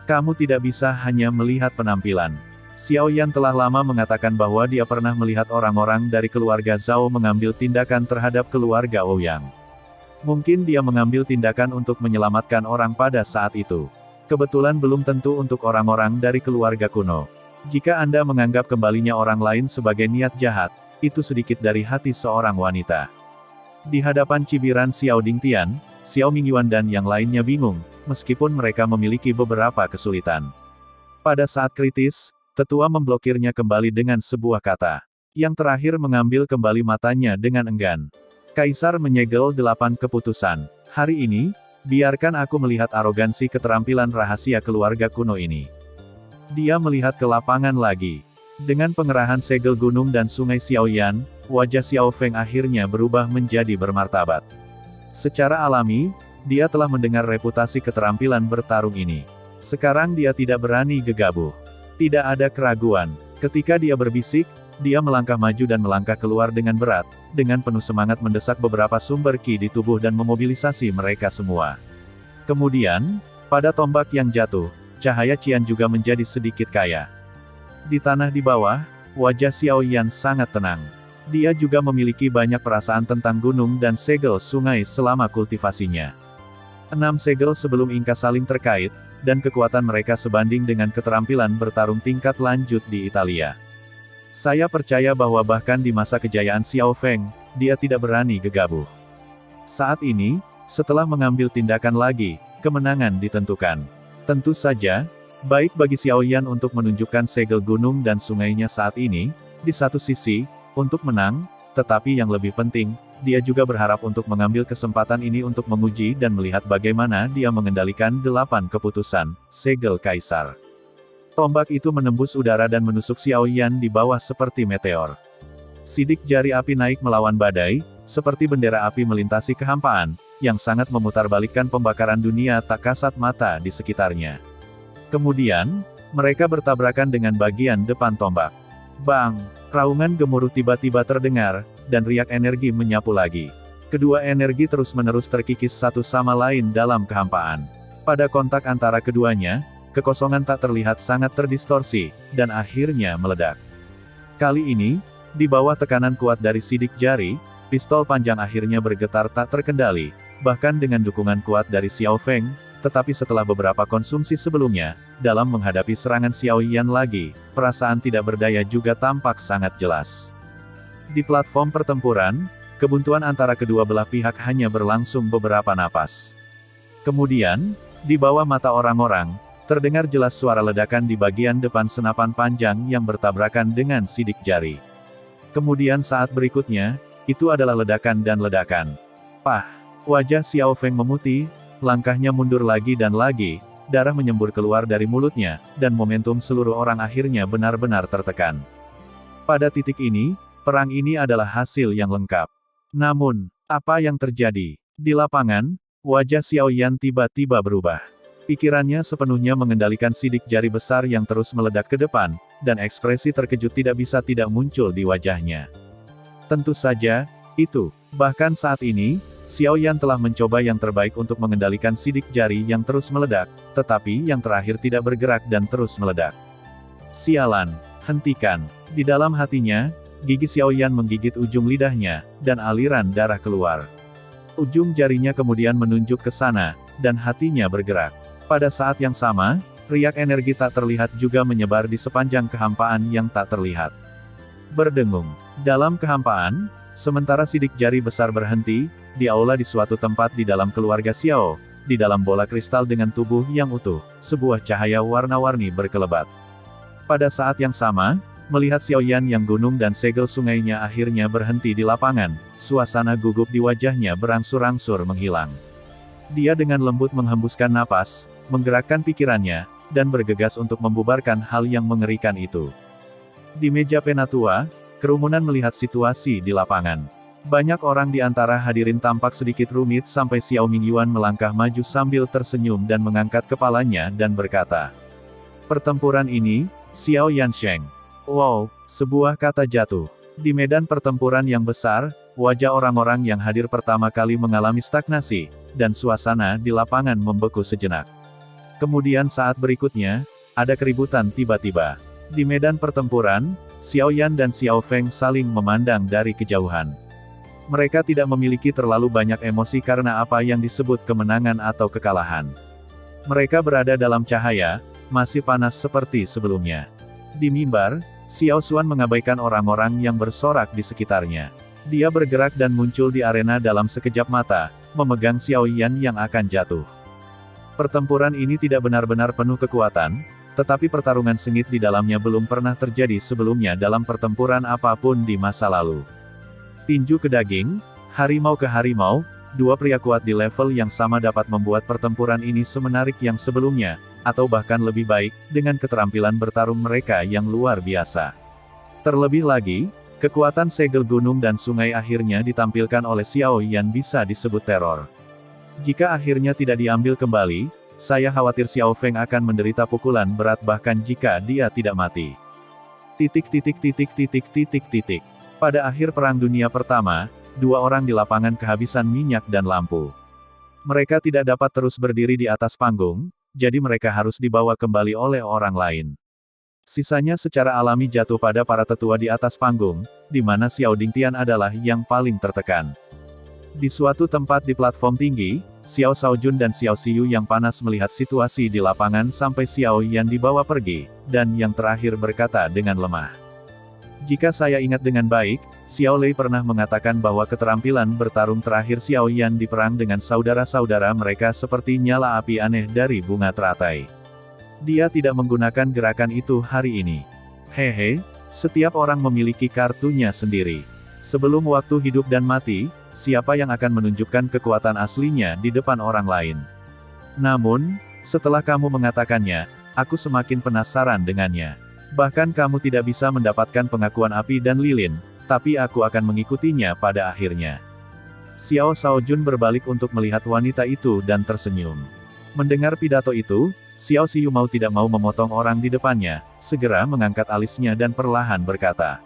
Kamu tidak bisa hanya melihat penampilan. Xiao Yan telah lama mengatakan bahwa dia pernah melihat orang-orang dari keluarga Zhao mengambil tindakan terhadap keluarga Ouyang. Mungkin dia mengambil tindakan untuk menyelamatkan orang pada saat itu. Kebetulan belum tentu untuk orang-orang dari keluarga kuno. Jika Anda menganggap kembalinya orang lain sebagai niat jahat, itu sedikit dari hati seorang wanita. Di hadapan cibiran Xiao Dingtian, Xiao Mingyuan dan yang lainnya bingung, meskipun mereka memiliki beberapa kesulitan. Pada saat kritis, tetua memblokirnya kembali dengan sebuah kata. Yang terakhir mengambil kembali matanya dengan enggan. Kaisar menyegel 8 keputusan. Hari ini, biarkan aku melihat arogansi keterampilan rahasia keluarga kuno ini. Dia melihat ke lapangan lagi. Dengan pengerahan segel gunung dan sungai Xiao Yan, wajah Xiao Feng akhirnya berubah menjadi bermartabat. Secara alami, dia telah mendengar reputasi keterampilan bertarung ini. Sekarang dia tidak berani gegabah. Tidak ada keraguan. Ketika dia berbisik, dia melangkah maju dan melangkah keluar dengan berat, dengan penuh semangat mendesak beberapa sumber ki di tubuh dan memobilisasi mereka semua. Kemudian, pada tombak yang jatuh, cahaya Qian juga menjadi sedikit kaya. Di tanah di bawah, wajah Xiao Yan sangat tenang. Dia juga memiliki banyak perasaan tentang gunung dan segel sungai selama kultivasinya. 6 segel sebelum Inka saling terkait, dan kekuatan mereka sebanding dengan keterampilan bertarung tingkat lanjut di Italia. Saya percaya bahwa bahkan di masa kejayaan Xiao Feng, dia tidak berani gegabah. Saat ini, setelah mengambil tindakan lagi, kemenangan ditentukan. Tentu saja, baik bagi Xiao Yan untuk menunjukkan segel gunung dan sungainya saat ini, di satu sisi, untuk menang, tetapi yang lebih penting, dia juga berharap untuk mengambil kesempatan ini untuk menguji dan melihat bagaimana dia mengendalikan 8 keputusan, segel kaisar. Tombak itu menembus udara dan menusuk Xiao Yan di bawah seperti meteor. Sidik jari api naik melawan badai, seperti bendera api melintasi kehampaan, yang sangat memutarbalikkan pembakaran dunia tak kasat mata di sekitarnya. Kemudian, mereka bertabrakan dengan bagian depan tombak. Bang! Raungan gemuruh tiba-tiba terdengar, dan riak energi menyapu lagi. Kedua energi terus-menerus terkikis satu sama lain dalam kehampaan. Pada kontak antara keduanya, kekosongan tak terlihat sangat terdistorsi, dan akhirnya meledak. Kali ini, di bawah tekanan kuat dari sidik jari, pistol panjang akhirnya bergetar tak terkendali, bahkan dengan dukungan kuat dari Xiao Feng, tetapi setelah beberapa konsumsi sebelumnya, dalam menghadapi serangan Xiao Yan lagi, perasaan tidak berdaya juga tampak sangat jelas. Di platform pertempuran, kebuntuan antara kedua belah pihak hanya berlangsung beberapa napas. Kemudian, di bawah mata orang-orang, terdengar jelas suara ledakan di bagian depan senapan panjang yang bertabrakan dengan sidik jari. Kemudian saat berikutnya, itu adalah ledakan dan ledakan. Pah! Wajah Xiao Feng memutih, langkahnya mundur lagi dan lagi, darah menyembur keluar dari mulutnya, dan momentum seluruh orang akhirnya benar-benar tertekan. Pada titik ini, perang ini adalah hasil yang lengkap. Namun, apa yang terjadi? Di lapangan, wajah Xiao Yan tiba-tiba berubah. Pikirannya sepenuhnya mengendalikan sidik jari besar yang terus meledak ke depan, dan ekspresi terkejut tidak bisa tidak muncul di wajahnya. Tentu saja, itu. Bahkan saat ini, Xiao Yan telah mencoba yang terbaik untuk mengendalikan sidik jari yang terus meledak, tetapi yang terakhir tidak bergerak dan terus meledak. Sialan, hentikan. Di dalam hatinya, gigi Xiao Yan menggigit ujung lidahnya, dan aliran darah keluar. Ujung jarinya kemudian menunjuk ke sana, dan hatinya bergerak. Pada saat yang sama, riak energi tak terlihat juga menyebar di sepanjang kehampaan yang tak terlihat. Berdengung. Dalam kehampaan, sementara sidik jari besar berhenti, di aula di suatu tempat di dalam keluarga Xiao, di dalam bola kristal dengan tubuh yang utuh, sebuah cahaya warna-warni berkelebat. Pada saat yang sama, melihat Xiao Yan yang gunung dan segel sungainya akhirnya berhenti di lapangan, suasana gugup di wajahnya berangsur-angsur menghilang. Dia dengan lembut menghembuskan napas, menggerakkan pikirannya, dan bergegas untuk membubarkan hal yang mengerikan itu. Di meja penatua, kerumunan melihat situasi di lapangan. Banyak orang di antara hadirin tampak sedikit rumit sampai Xiao Mingyuan melangkah maju sambil tersenyum dan mengangkat kepalanya dan berkata, "Pertempuran ini, Xiao Yansheng." Wow, sebuah kata jatuh. Di medan pertempuran yang besar, wajah orang-orang yang hadir pertama kali mengalami stagnasi, dan suasana di lapangan membeku sejenak. Kemudian saat berikutnya, ada keributan tiba-tiba. Di medan pertempuran, Xiao Yan dan Xiao Feng saling memandang dari kejauhan. Mereka tidak memiliki terlalu banyak emosi karena apa yang disebut kemenangan atau kekalahan. Mereka berada dalam cahaya, masih panas seperti sebelumnya. Di mimbar, Xiao Xuan mengabaikan orang-orang yang bersorak di sekitarnya. Dia bergerak dan muncul di arena dalam sekejap mata, memegang Xiao Yan yang akan jatuh. Pertempuran ini tidak benar-benar penuh kekuatan, tetapi pertarungan sengit di dalamnya belum pernah terjadi sebelumnya dalam pertempuran apapun di masa lalu. Tinju ke daging, harimau ke harimau, dua pria kuat di level yang sama dapat membuat pertempuran ini semenarik yang sebelumnya, atau bahkan lebih baik, dengan keterampilan bertarung mereka yang luar biasa. Terlebih lagi, kekuatan segel gunung dan sungai akhirnya ditampilkan oleh Xiao Yan bisa disebut teror. Jika akhirnya tidak diambil kembali, saya khawatir Xiao Feng akan menderita pukulan berat bahkan jika dia tidak mati. Pada akhir Perang Dunia Pertama, dua orang di lapangan kehabisan minyak dan lampu. Mereka tidak dapat terus berdiri di atas panggung, jadi mereka harus dibawa kembali oleh orang lain. Sisanya secara alami jatuh pada para tetua di atas panggung, di mana Xiao Dingtian adalah yang paling tertekan. Di suatu tempat di platform tinggi, Xiao Shaojun dan Xiao Xiu yang panas melihat situasi di lapangan sampai Xiao Yan dibawa pergi, dan yang terakhir berkata dengan lemah. Jika saya ingat dengan baik, Xiao Lei pernah mengatakan bahwa keterampilan bertarung terakhir Xiao Yan di perang dengan saudara-saudara mereka seperti nyala api aneh dari bunga teratai. Dia tidak menggunakan gerakan itu hari ini. Hehe, setiap orang memiliki kartunya sendiri. Sebelum waktu hidup dan mati, siapa yang akan menunjukkan kekuatan aslinya di depan orang lain? Namun, setelah kamu mengatakannya, aku semakin penasaran dengannya. Bahkan kamu tidak bisa mendapatkan pengakuan api dan lilin, tapi aku akan mengikutinya pada akhirnya. Xiao Shaojun berbalik untuk melihat wanita itu dan tersenyum. Mendengar pidato itu, Xiao Xiu mau tidak mau memotong orang di depannya, segera mengangkat alisnya dan perlahan berkata.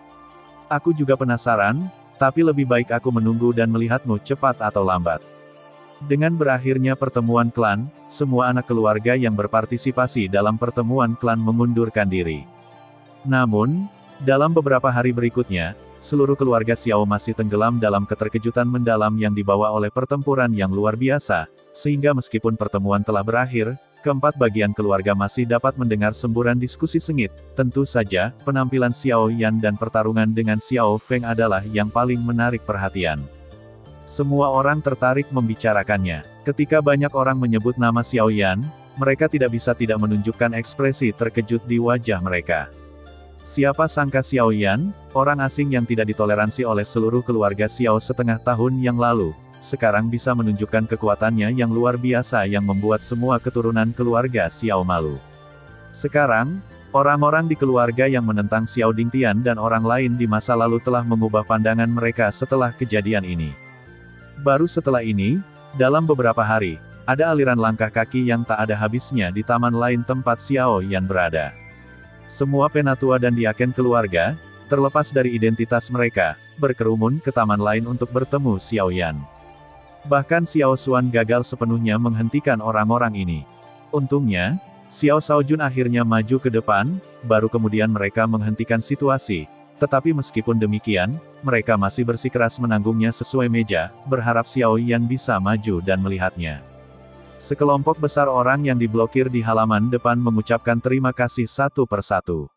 Aku juga penasaran, tapi lebih baik aku menunggu dan melihatmu cepat atau lambat. Dengan berakhirnya pertemuan klan, semua anak keluarga yang berpartisipasi dalam pertemuan klan mengundurkan diri. Namun, dalam beberapa hari berikutnya, seluruh keluarga Xiao masih tenggelam dalam keterkejutan mendalam yang dibawa oleh pertempuran yang luar biasa, sehingga meskipun pertemuan telah berakhir, keempat bagian keluarga masih dapat mendengar semburan diskusi sengit. Tentu saja, penampilan Xiao Yan dan pertarungan dengan Xiao Feng adalah yang paling menarik perhatian. Semua orang tertarik membicarakannya. Ketika banyak orang menyebut nama Xiao Yan, mereka tidak bisa tidak menunjukkan ekspresi terkejut di wajah mereka. Siapa sangka Xiao Yan, orang asing yang tidak ditoleransi oleh seluruh keluarga Xiao setengah tahun yang lalu, sekarang bisa menunjukkan kekuatannya yang luar biasa yang membuat semua keturunan keluarga Xiao malu. Sekarang, orang-orang di keluarga yang menentang Xiao Dingtian dan orang lain di masa lalu telah mengubah pandangan mereka setelah kejadian ini. Baru setelah ini, dalam beberapa hari, ada aliran langkah kaki yang tak ada habisnya di taman lain tempat Xiao Yan berada. Semua penatua dan diaken keluarga, terlepas dari identitas mereka, berkerumun ke taman lain untuk bertemu Xiao Yan. Bahkan Xiao Xuan gagal sepenuhnya menghentikan orang-orang ini. Untungnya, Xiao Shaojun akhirnya maju ke depan, baru kemudian mereka menghentikan situasi. Tetapi meskipun demikian, mereka masih bersikeras menanggungnya sesuai meja, berharap Xiao Yan bisa maju dan melihatnya. Sekelompok besar orang yang diblokir di halaman depan mengucapkan terima kasih satu persatu.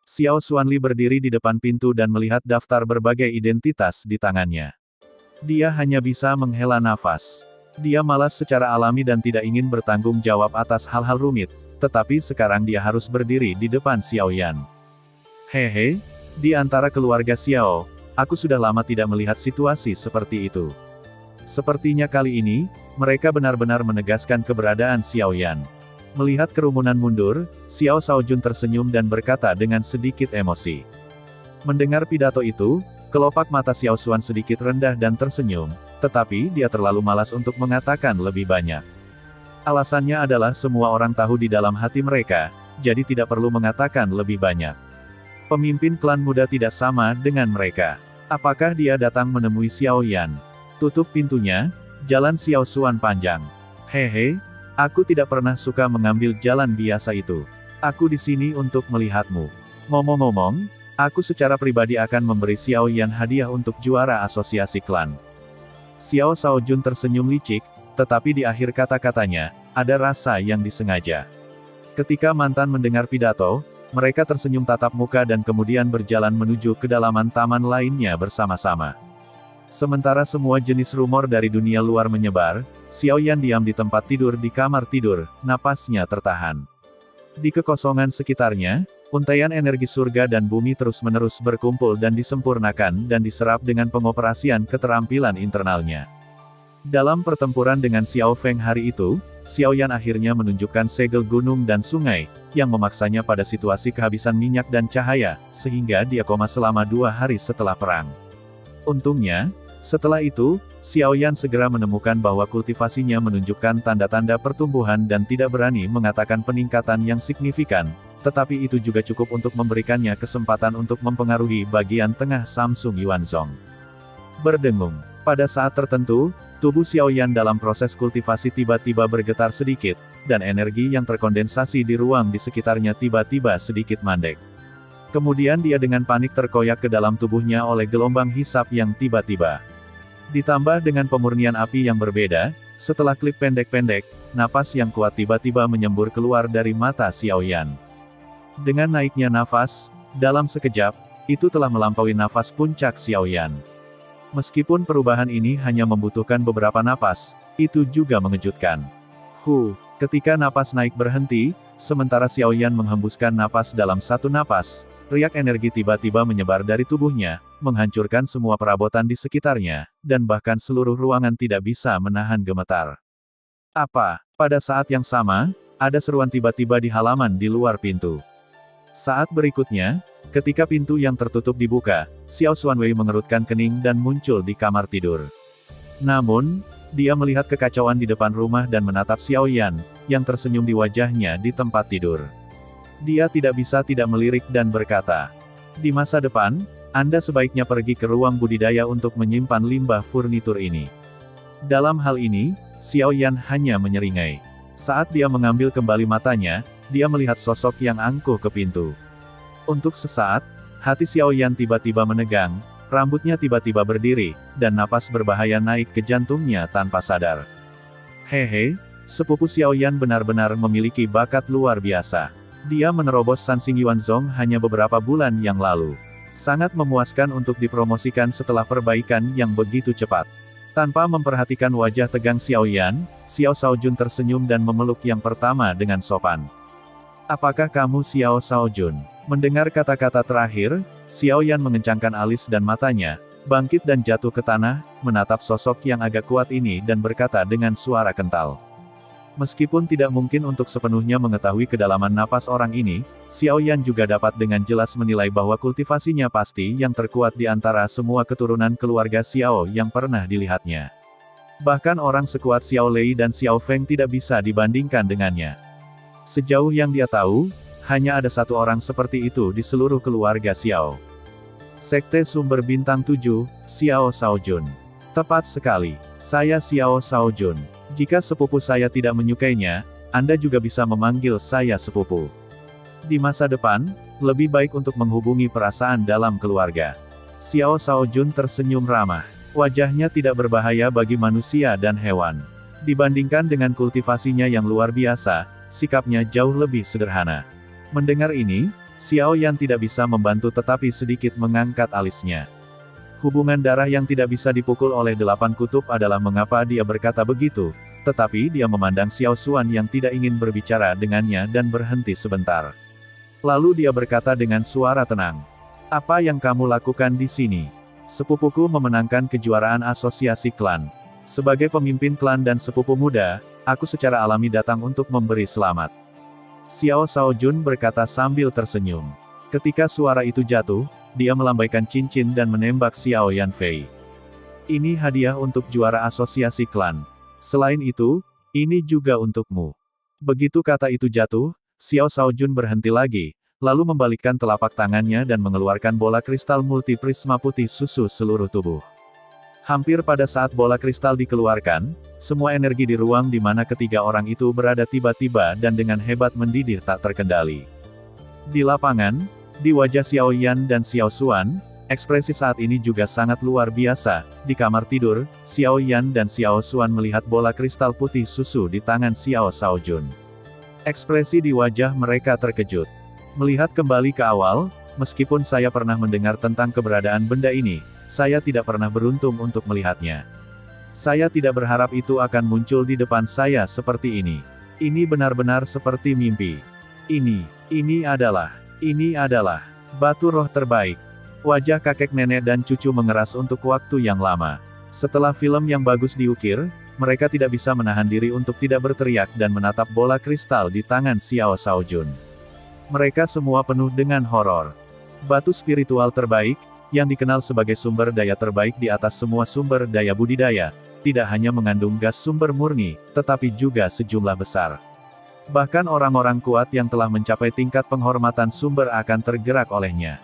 Xiao Xuanli berdiri di depan pintu dan melihat daftar berbagai identitas di tangannya. Dia hanya bisa menghela nafas. Dia malas secara alami dan tidak ingin bertanggung jawab atas hal-hal rumit, tetapi sekarang dia harus berdiri di depan Xiao Yan. Hehe, di antara keluarga Xiao, aku sudah lama tidak melihat situasi seperti itu. Sepertinya kali ini, mereka benar-benar menegaskan keberadaan Xiao Yan. Melihat kerumunan mundur, Xiao Shaojun tersenyum dan berkata dengan sedikit emosi. Mendengar pidato itu, kelopak mata Xiao Xuan sedikit rendah dan tersenyum, tetapi dia terlalu malas untuk mengatakan lebih banyak. Alasannya adalah semua orang tahu di dalam hati mereka, jadi tidak perlu mengatakan lebih banyak. Pemimpin klan muda tidak sama dengan mereka. Apakah dia datang menemui Xiao Yan? Tutup pintunya, jalan Xiao Xuan panjang. Hehe, aku tidak pernah suka mengambil jalan biasa itu. Aku di sini untuk melihatmu. Ngomong-ngomong, aku secara pribadi akan memberi Xiao Yan hadiah untuk juara asosiasi klan. Xiao Shaojun tersenyum licik, tetapi di akhir kata-katanya, ada rasa yang disengaja. Ketika mantan mendengar pidato, mereka tersenyum tatap muka dan kemudian berjalan menuju kedalaman taman lainnya bersama-sama. Sementara semua jenis rumor dari dunia luar menyebar, Xiao Yan diam di tempat tidur di kamar tidur, napasnya tertahan. Di kekosongan sekitarnya, untaian energi surga dan bumi terus-menerus berkumpul dan disempurnakan dan diserap dengan pengoperasian keterampilan internalnya. Dalam pertempuran dengan Xiao Feng hari itu, Xiao Yan akhirnya menunjukkan segel gunung dan sungai, yang memaksanya pada situasi kehabisan minyak dan cahaya, sehingga dia koma selama 2 hari setelah perang. Untungnya, setelah itu, Xiao Yan segera menemukan bahwa kultivasinya menunjukkan tanda-tanda pertumbuhan dan tidak berani mengatakan peningkatan yang signifikan, tetapi itu juga cukup untuk memberikannya kesempatan untuk mempengaruhi bagian tengah Samsung Yuanzong. Berdengung. Pada saat tertentu, tubuh Xiao Yan dalam proses kultivasi tiba-tiba bergetar sedikit, dan energi yang terkondensasi di ruang di sekitarnya tiba-tiba sedikit mandek. Kemudian dia dengan panik terkoyak ke dalam tubuhnya oleh gelombang hisap yang tiba-tiba. Ditambah dengan pemurnian api yang berbeda, setelah klip pendek-pendek, napas yang kuat tiba-tiba menyembur keluar dari mata Xiaoyan. Dengan naiknya nafas, dalam sekejap, itu telah melampaui nafas puncak Xiaoyan. Meskipun perubahan ini hanya membutuhkan beberapa napas, itu juga mengejutkan. Ketika napas naik berhenti, sementara Xiaoyan menghembuskan napas dalam satu napas, riak energi tiba-tiba menyebar dari tubuhnya, menghancurkan semua perabotan di sekitarnya, dan bahkan seluruh ruangan tidak bisa menahan gemetar. Pada saat yang sama, ada seruan tiba-tiba di halaman di luar pintu. Saat berikutnya, ketika pintu yang tertutup dibuka, Xiao Xuanwei mengerutkan kening dan muncul di kamar tidur. Namun, dia melihat kekacauan di depan rumah dan menatap Xiaoyan, yang tersenyum di wajahnya di tempat tidur. Dia tidak bisa tidak melirik dan berkata, "Di masa depan, Anda sebaiknya pergi ke ruang budidaya untuk menyimpan limbah furnitur ini." Dalam hal ini, Xiaoyan hanya menyeringai. Saat dia mengambil kembali matanya, dia melihat sosok yang angkuh ke pintu. Untuk sesaat, hati Xiaoyan tiba-tiba menegang, rambutnya tiba-tiba berdiri, dan napas berbahaya naik ke jantungnya tanpa sadar. Hehe, sepupu Xiaoyan benar-benar memiliki bakat luar biasa. Dia menerobos Sanxing Yuanzong hanya beberapa bulan yang lalu. Sangat memuaskan untuk dipromosikan setelah perbaikan yang begitu cepat. Tanpa memperhatikan wajah tegang Xiaoyan, Xiao Shaojun tersenyum dan memeluk yang pertama dengan sopan. "Apakah kamu Xiao Shaojun?" Mendengar kata-kata terakhir, Xiaoyan mengencangkan alis dan matanya, bangkit dan jatuh ke tanah, menatap sosok yang agak kuat ini dan berkata dengan suara kental. Meskipun tidak mungkin untuk sepenuhnya mengetahui kedalaman napas orang ini, Xiaoyan juga dapat dengan jelas menilai bahwa kultivasinya pasti yang terkuat di antara semua keturunan keluarga Xiao yang pernah dilihatnya. Bahkan orang sekuat Xiao Lei dan Xiao Feng tidak bisa dibandingkan dengannya. Sejauh yang dia tahu, hanya ada satu orang seperti itu di seluruh keluarga Xiao. Sekte Sumber Bintang 7, Xiao Shaojun. Tepat sekali, saya Xiao Shaojun. Jika sepupu saya tidak menyukainya, Anda juga bisa memanggil saya sepupu. Di masa depan, lebih baik untuk menghubungi perasaan dalam keluarga. Xiao Shaojun tersenyum ramah. Wajahnya tidak berbahaya bagi manusia dan hewan. Dibandingkan dengan kultivasinya yang luar biasa, sikapnya jauh lebih sederhana. Mendengar ini, Xiaoyan tidak bisa membantu tetapi sedikit mengangkat alisnya. Hubungan darah yang tidak bisa dipukul oleh 8 kutub adalah mengapa dia berkata begitu, tetapi dia memandang Xiao Xuan yang tidak ingin berbicara dengannya dan berhenti sebentar. Lalu dia berkata dengan suara tenang. "Apa yang kamu lakukan di sini?" "Sepupuku memenangkan kejuaraan asosiasi klan. Sebagai pemimpin klan dan sepupu muda, aku secara alami datang untuk memberi selamat." Xiao Shaojun berkata sambil tersenyum. Ketika suara itu jatuh, dia melambaikan cincin dan menembak Xiao Yanfei. "Ini hadiah untuk juara asosiasi klan. Selain itu, ini juga untukmu." Begitu kata itu jatuh, Xiao Shaojun berhenti lagi, lalu membalikkan telapak tangannya dan mengeluarkan bola kristal multiprisma putih susu seluruh tubuh. Hampir pada saat bola kristal dikeluarkan, semua energi di ruang di mana ketiga orang itu berada tiba-tiba dan dengan hebat mendidih tak terkendali. Di lapangan, di wajah Xiaoyan dan Xiao Xuan, ekspresi saat ini juga sangat luar biasa. Di kamar tidur, Xiaoyan dan Xiao Xuan melihat bola kristal putih susu di tangan Xiao Shaojun. Ekspresi di wajah mereka terkejut. Melihat kembali ke awal, meskipun saya pernah mendengar tentang keberadaan benda ini, saya tidak pernah beruntung untuk melihatnya. Saya tidak berharap itu akan muncul di depan saya seperti ini. Ini benar-benar seperti mimpi. Ini adalah batu roh terbaik. Wajah kakek nenek dan cucu mengeras untuk waktu yang lama. Setelah film yang bagus diukir, mereka tidak bisa menahan diri untuk tidak berteriak dan menatap bola kristal di tangan Xiao Shaojun. Mereka semua penuh dengan horor. Batu spiritual terbaik, yang dikenal sebagai sumber daya terbaik di atas semua sumber daya budidaya, tidak hanya mengandung gas sumber murni, tetapi juga sejumlah besar. Bahkan orang-orang kuat yang telah mencapai tingkat penghormatan sumber akan tergerak olehnya.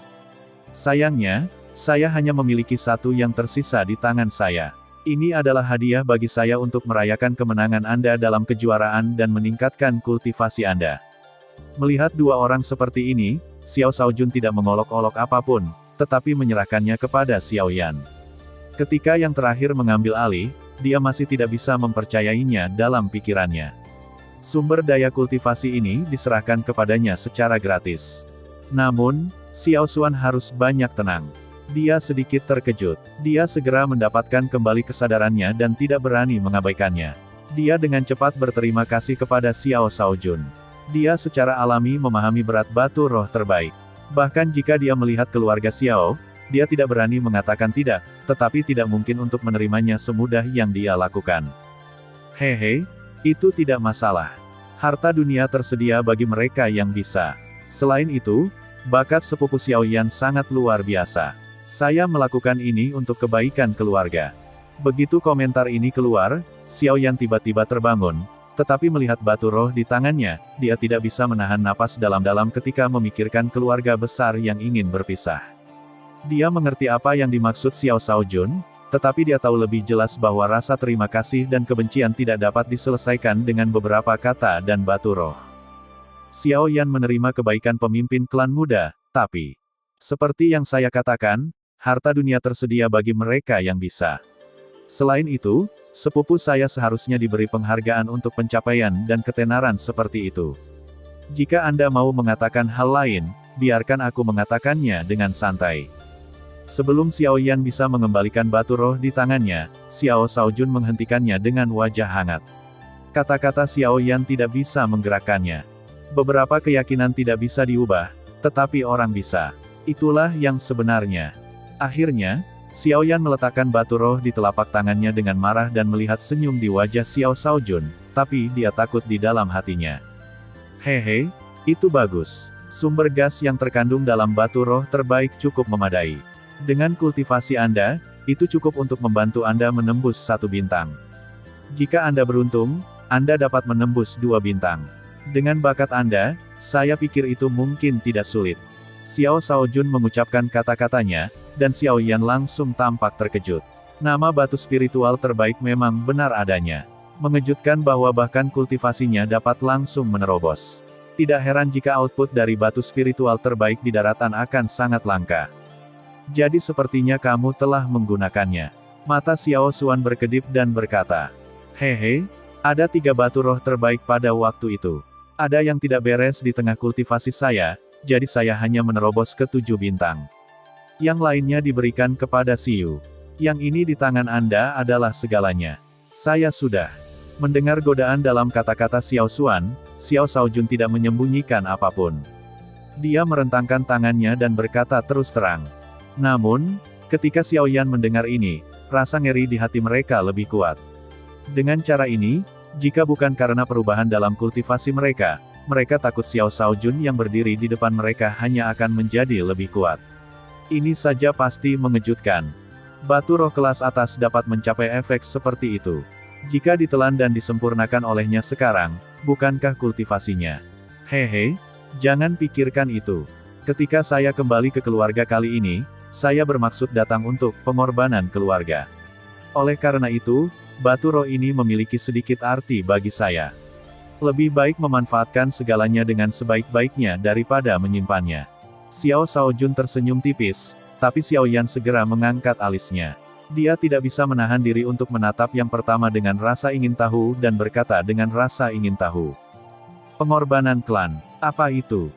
Sayangnya, saya hanya memiliki satu yang tersisa di tangan saya. Ini adalah hadiah bagi saya untuk merayakan kemenangan Anda dalam kejuaraan dan meningkatkan kultivasi Anda. Melihat dua orang seperti ini, Xiao Shaojun tidak mengolok-olok apapun, tetapi menyerahkannya kepada Xiao Yan. Ketika yang terakhir mengambil alih, dia masih tidak bisa mempercayainya dalam pikirannya. Sumber daya kultivasi ini diserahkan kepadanya secara gratis. Namun, Xiao Xuan harus banyak tenang. Dia sedikit terkejut. Dia segera mendapatkan kembali kesadarannya dan tidak berani mengabaikannya. Dia dengan cepat berterima kasih kepada Xiao Shaojun. Dia secara alami memahami berat batu roh terbaik. Bahkan jika dia melihat keluarga Xiao, dia tidak berani mengatakan tidak, tetapi tidak mungkin untuk menerimanya semudah yang dia lakukan. Hehe, itu tidak masalah. Harta dunia tersedia bagi mereka yang bisa. Selain itu, bakat sepupu Xiao Yan sangat luar biasa. Saya melakukan ini untuk kebaikan keluarga. Begitu komentar ini keluar, Xiao Yan tiba-tiba terbangun, tetapi melihat batu roh di tangannya, dia tidak bisa menahan napas dalam-dalam ketika memikirkan keluarga besar yang ingin berpisah. Dia mengerti apa yang dimaksud Xiao Shaojun, tetapi dia tahu lebih jelas bahwa rasa terima kasih dan kebencian tidak dapat diselesaikan dengan beberapa kata dan batu roh. Xiao Yan menerima kebaikan pemimpin klan muda, tapi seperti yang saya katakan, harta dunia tersedia bagi mereka yang bisa. Selain itu, sepupu saya seharusnya diberi penghargaan untuk pencapaian dan ketenaran seperti itu. Jika Anda mau mengatakan hal lain, biarkan aku mengatakannya dengan santai. Sebelum Xiao Yan bisa mengembalikan batu roh di tangannya, Xiao Shaojun menghentikannya dengan wajah hangat. Kata-kata Xiao Yan tidak bisa menggerakkannya. Beberapa keyakinan tidak bisa diubah, tetapi orang bisa. Itulah yang sebenarnya. Akhirnya, Xiao Yan meletakkan batu roh di telapak tangannya dengan marah dan melihat senyum di wajah Xiao Shaojun, tapi dia takut di dalam hatinya. Hehe, itu bagus. Sumber gas yang terkandung dalam batu roh terbaik cukup memadai. Dengan kultivasi Anda, itu cukup untuk membantu Anda menembus 1 bintang. Jika Anda beruntung, Anda dapat menembus 2 bintang. Dengan bakat Anda, saya pikir itu mungkin tidak sulit. Xiao Shaojun mengucapkan kata-katanya, dan Xiao Yan langsung tampak terkejut. Nama batu spiritual terbaik memang benar adanya. Mengejutkan bahwa bahkan kultivasinya dapat langsung menerobos. Tidak heran jika output dari batu spiritual terbaik di daratan akan sangat langka. Jadi sepertinya kamu telah menggunakannya. Mata Xiao Xuan berkedip dan berkata, hehe, ada 3 batu roh terbaik pada waktu itu. Ada yang tidak beres di tengah kultivasi saya, jadi saya hanya menerobos ke 7 bintang. Yang lainnya diberikan kepada Xiu. Yang ini di tangan Anda adalah segalanya. Saya sudah mendengar godaan dalam kata-kata Xiao Xuan. Xiao Shaojun tidak menyembunyikan apapun. Dia merentangkan tangannya dan berkata terus terang. Namun, ketika Xiao Yan mendengar ini, rasa ngeri di hati mereka lebih kuat. Dengan cara ini, jika bukan karena perubahan dalam kultivasi mereka takut Xiao Shaojun yang berdiri di depan mereka hanya akan menjadi lebih kuat. Ini saja pasti mengejutkan. Batu roh kelas atas dapat mencapai efek seperti itu. Jika ditelan dan disempurnakan olehnya sekarang, bukankah kultivasinya? Hehe, jangan pikirkan itu. Ketika saya kembali ke keluarga kali ini, saya bermaksud datang untuk pengorbanan keluarga. Oleh karena itu, batu roh ini memiliki sedikit arti bagi saya. Lebih baik memanfaatkan segalanya dengan sebaik-baiknya daripada menyimpannya. Xiao Shaojun tersenyum tipis, tapi Xiao Yan segera mengangkat alisnya. Dia tidak bisa menahan diri untuk menatap yang pertama dengan rasa ingin tahu dan berkata dengan rasa ingin tahu. Pengorbanan klan, apa itu?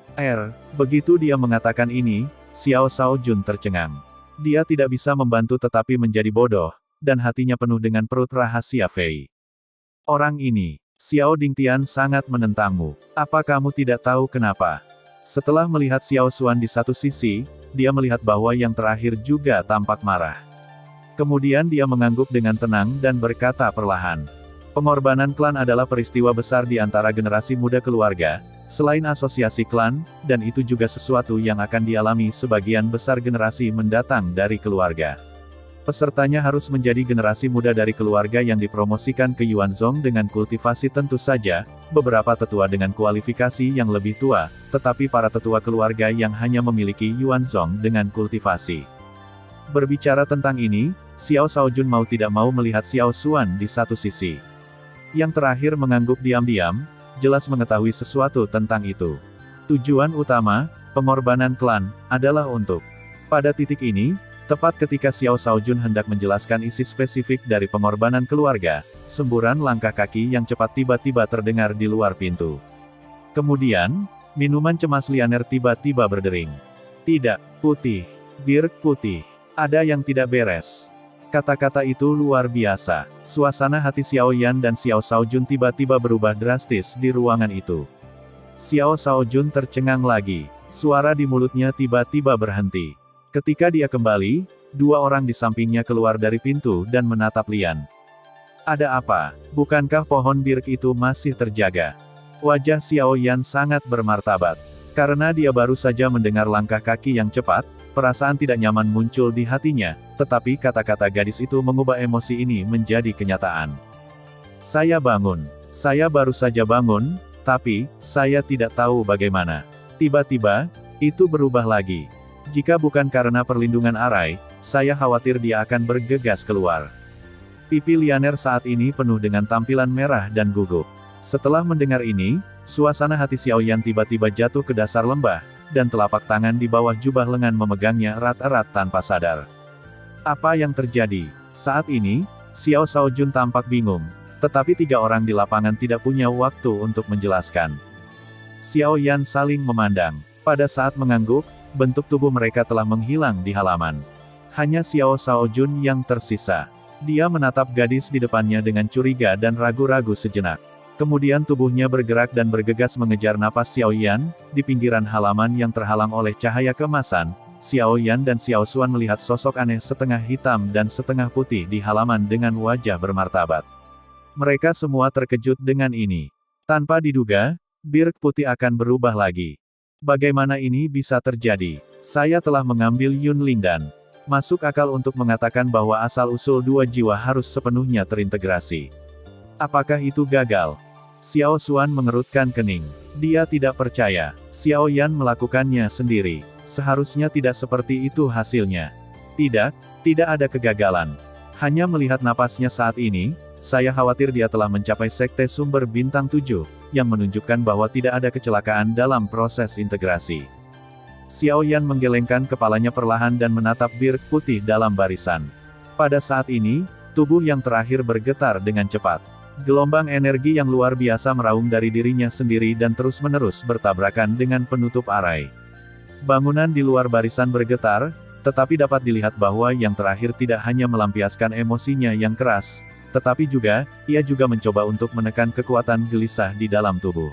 Begitu dia mengatakan ini, Xiao Shaojun tercengang. Dia tidak bisa membantu tetapi menjadi bodoh, dan hatinya penuh dengan perut rahasia Fei. Orang ini, Xiao Dingtian sangat menentangmu. Apa kamu tidak tahu kenapa? Setelah melihat Xiao Xuan di satu sisi, dia melihat bahwa yang terakhir juga tampak marah. Kemudian dia mengangguk dengan tenang dan berkata perlahan. Pengorbanan klan adalah peristiwa besar di antara generasi muda keluarga, selain asosiasi klan, dan itu juga sesuatu yang akan dialami sebagian besar generasi mendatang dari keluarga. Pesertanya harus menjadi generasi muda dari keluarga yang dipromosikan ke Yuanzhong dengan kultivasi tentu saja, beberapa tetua dengan kualifikasi yang lebih tua, tetapi para tetua keluarga yang hanya memiliki Yuanzhong dengan kultivasi. Berbicara tentang ini, Xiao Shaojun mau tidak mau melihat Xiao Xuan di satu sisi. Yang terakhir mengangguk diam-diam, jelas mengetahui sesuatu tentang itu. Tujuan utama, pengorbanan klan, adalah untuk. Pada titik ini, tepat ketika Xiao Shaojun hendak menjelaskan isi spesifik dari pengorbanan keluarga, semburan langkah kaki yang cepat tiba-tiba terdengar di luar pintu. Kemudian, minuman cemas Lianer tiba-tiba berdering. Tidak, putih. Bir putih. Ada yang tidak beres. Kata-kata itu luar biasa. Suasana hati Xiao Yan dan Xiao Shaojun tiba-tiba berubah drastis di ruangan itu. Xiao Shaojun tercengang lagi. Suara di mulutnya tiba-tiba berhenti. Ketika dia kembali, dua orang di sampingnya keluar dari pintu dan menatap Lian. Ada apa? Bukankah pohon bir itu masih terjaga? Wajah Xiao Yan sangat bermartabat. Karena dia baru saja mendengar langkah kaki yang cepat, perasaan tidak nyaman muncul di hatinya, tetapi kata-kata gadis itu mengubah emosi ini menjadi kenyataan. Saya bangun. Saya baru saja bangun, tapi, saya tidak tahu bagaimana. Tiba-tiba, itu berubah lagi. Jika bukan karena perlindungan Arai, saya khawatir dia akan bergegas keluar. Pipi Lianer saat ini penuh dengan tampilan merah dan gugup. Setelah mendengar ini, suasana hati Xiao Yan tiba-tiba jatuh ke dasar lembah, dan telapak tangan di bawah jubah lengan memegangnya erat-erat tanpa sadar. Apa yang terjadi? Saat ini, Xiao Shaojun tampak bingung, tetapi tiga orang di lapangan tidak punya waktu untuk menjelaskan. Xiao Yan saling memandang. Pada saat mengangguk, bentuk tubuh mereka telah menghilang di halaman. Hanya Xiao Shaojun yang tersisa. Dia menatap gadis di depannya dengan curiga dan ragu-ragu sejenak. Kemudian tubuhnya bergerak dan bergegas mengejar napas Xiao Yan. Di pinggiran halaman yang terhalang oleh cahaya keemasan, Xiao Yan dan Xiao Xuan melihat sosok aneh setengah hitam dan setengah putih di halaman dengan wajah bermartabat. Mereka semua terkejut dengan ini. Tanpa diduga, bir putih akan berubah lagi. Bagaimana ini bisa terjadi? Saya telah mengambil Yun Lingdan. Masuk akal untuk mengatakan bahwa asal-usul dua jiwa harus sepenuhnya terintegrasi. Apakah itu gagal? Xiao Xuan mengerutkan kening. Dia tidak percaya. Xiao Yan melakukannya sendiri. Seharusnya tidak seperti itu hasilnya. Tidak, tidak ada kegagalan. Hanya melihat napasnya saat ini, saya khawatir dia telah mencapai sekte sumber bintang 7, yang menunjukkan bahwa tidak ada kecelakaan dalam proses integrasi. Xiao Yan menggelengkan kepalanya perlahan dan menatap bir putih dalam barisan. Pada saat ini, tubuh yang terakhir bergetar dengan cepat. Gelombang energi yang luar biasa meraung dari dirinya sendiri dan terus-menerus bertabrakan dengan penutup Arai. Bangunan di luar barisan bergetar, tetapi dapat dilihat bahwa yang terakhir tidak hanya melampiaskan emosinya yang keras, tetapi juga, ia juga mencoba untuk menekan kekuatan gelisah di dalam tubuh.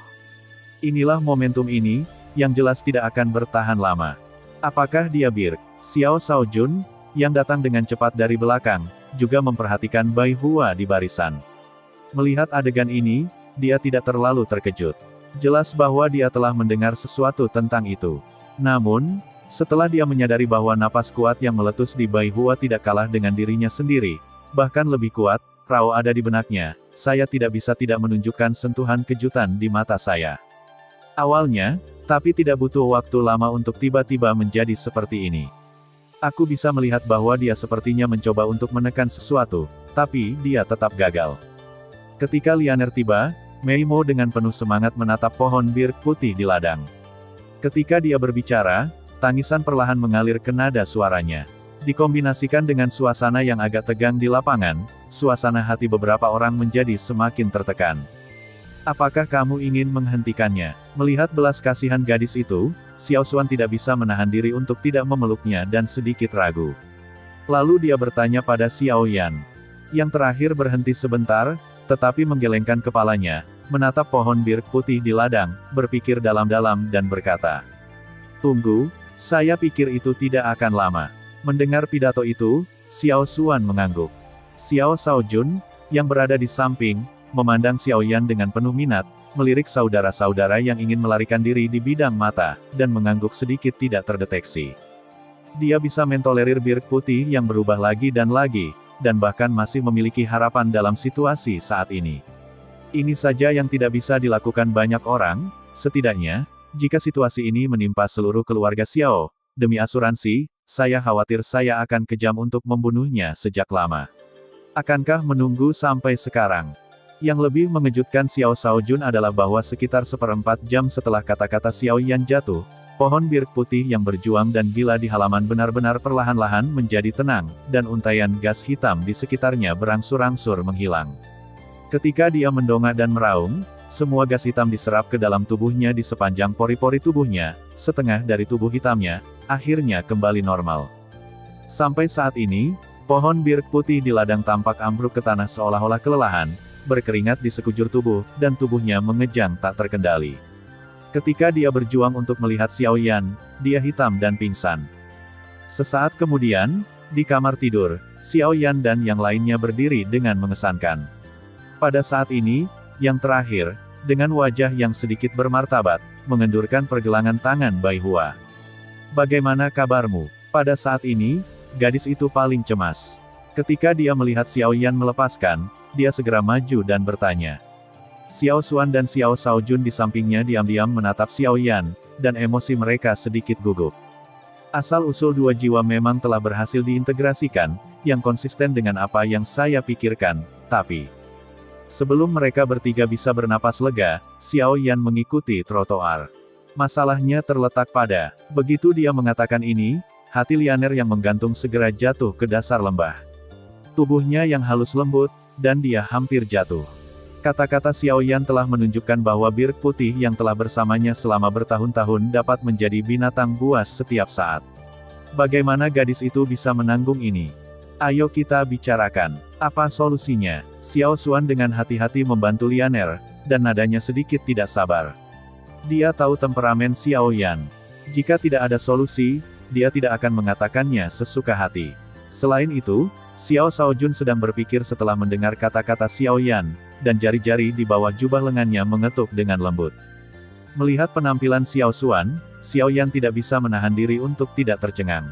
Inilah momentum ini, yang jelas tidak akan bertahan lama. Apakah dia Bir? Xiao Shaojun, yang datang dengan cepat dari belakang, juga memperhatikan Bai Hua di barisan. Melihat adegan ini, dia tidak terlalu terkejut. Jelas bahwa dia telah mendengar sesuatu tentang itu. Namun, setelah dia menyadari bahwa napas kuat yang meletus di Bai Hua tidak kalah dengan dirinya sendiri, bahkan lebih kuat, raw ada di benaknya, saya tidak bisa tidak menunjukkan sentuhan kejutan di mata saya. Awalnya, tapi tidak butuh waktu lama untuk tiba-tiba menjadi seperti ini. Aku bisa melihat bahwa dia sepertinya mencoba untuk menekan sesuatu, tapi dia tetap gagal. Ketika Lianer tiba, Mei Mo dengan penuh semangat menatap pohon bir putih di ladang. Ketika dia berbicara, tangisan perlahan mengalir ke nada suaranya. Dikombinasikan dengan suasana yang agak tegang di lapangan, suasana hati beberapa orang menjadi semakin tertekan. Apakah kamu ingin menghentikannya? Melihat belas kasihan gadis itu, Xiao Xuan tidak bisa menahan diri untuk tidak memeluknya dan sedikit ragu. Lalu dia bertanya pada Xiao Yan. Yang terakhir berhenti sebentar, tetapi menggelengkan kepalanya, menatap pohon bir putih di ladang, berpikir dalam-dalam dan berkata, "Tunggu, saya pikir itu tidak akan lama." Mendengar pidato itu, Xiao Xuan mengangguk. Xiao Shaojun, yang berada di samping, memandang Xiao Yan dengan penuh minat, melirik saudara-saudara yang ingin melarikan diri di bidang mata, dan mengangguk sedikit tidak terdeteksi. Dia bisa mentolerir bir putih yang berubah lagi, dan bahkan masih memiliki harapan dalam situasi saat ini. Ini saja yang tidak bisa dilakukan banyak orang, setidaknya, jika situasi ini menimpa seluruh keluarga Xiao, demi asuransi, saya khawatir saya akan kejam untuk membunuhnya sejak lama. Akankah menunggu sampai sekarang? Yang lebih mengejutkan Xiao Shaojun adalah bahwa sekitar seperempat jam setelah kata-kata Xiao Yan jatuh, pohon bir putih yang berjuang dan gila di halaman benar-benar perlahan-lahan menjadi tenang, dan untaian gas hitam di sekitarnya berangsur-angsur menghilang. Ketika dia mendongak dan meraung, semua gas hitam diserap ke dalam tubuhnya di sepanjang pori-pori tubuhnya, setengah dari tubuh hitamnya, akhirnya kembali normal. Sampai saat ini, pohon bir putih di ladang tampak ambruk ke tanah seolah-olah kelelahan, berkeringat di sekujur tubuh, dan tubuhnya mengejang tak terkendali. Ketika dia berjuang untuk melihat Xiao Yan, dia hitam dan pingsan. Sesaat kemudian, di kamar tidur, Xiao Yan dan yang lainnya berdiri dengan mengesankan. Pada saat ini, yang terakhir, dengan wajah yang sedikit bermartabat, mengendurkan pergelangan tangan Bai Hua. Bagaimana kabarmu? Pada saat ini, gadis itu paling cemas. Ketika dia melihat Xiao Yan melepaskan, dia segera maju dan bertanya. Xiao Xuan dan Xiao Shaojun di sampingnya diam-diam menatap Xiao Yan, dan emosi mereka sedikit gugup. Asal-usul dua jiwa memang telah berhasil diintegrasikan, yang konsisten dengan apa yang saya pikirkan, tapi... Sebelum mereka bertiga bisa bernapas lega, Xiao Yan mengikuti trotoar. Masalahnya terletak pada, begitu dia mengatakan ini, hati Lianer yang menggantung segera jatuh ke dasar lembah. Tubuhnya yang halus lembut, dan dia hampir jatuh. Kata-kata Xiao Yan telah menunjukkan bahwa bir putih yang telah bersamanya selama bertahun-tahun dapat menjadi binatang buas setiap saat. Bagaimana gadis itu bisa menanggung ini? Ayo kita bicarakan. Apa solusinya? Xiao Xuan dengan hati-hati membantu Lianer, dan nadanya sedikit tidak sabar. Dia tahu temperamen Xiao Yan. Jika tidak ada solusi, dia tidak akan mengatakannya sesuka hati. Selain itu, Xiao Shaojun sedang berpikir setelah mendengar kata-kata Xiao Yan, dan jari-jari di bawah jubah lengannya mengetuk dengan lembut. Melihat penampilan Xiao Xuan, Xiao Yan tidak bisa menahan diri untuk tidak tercengang.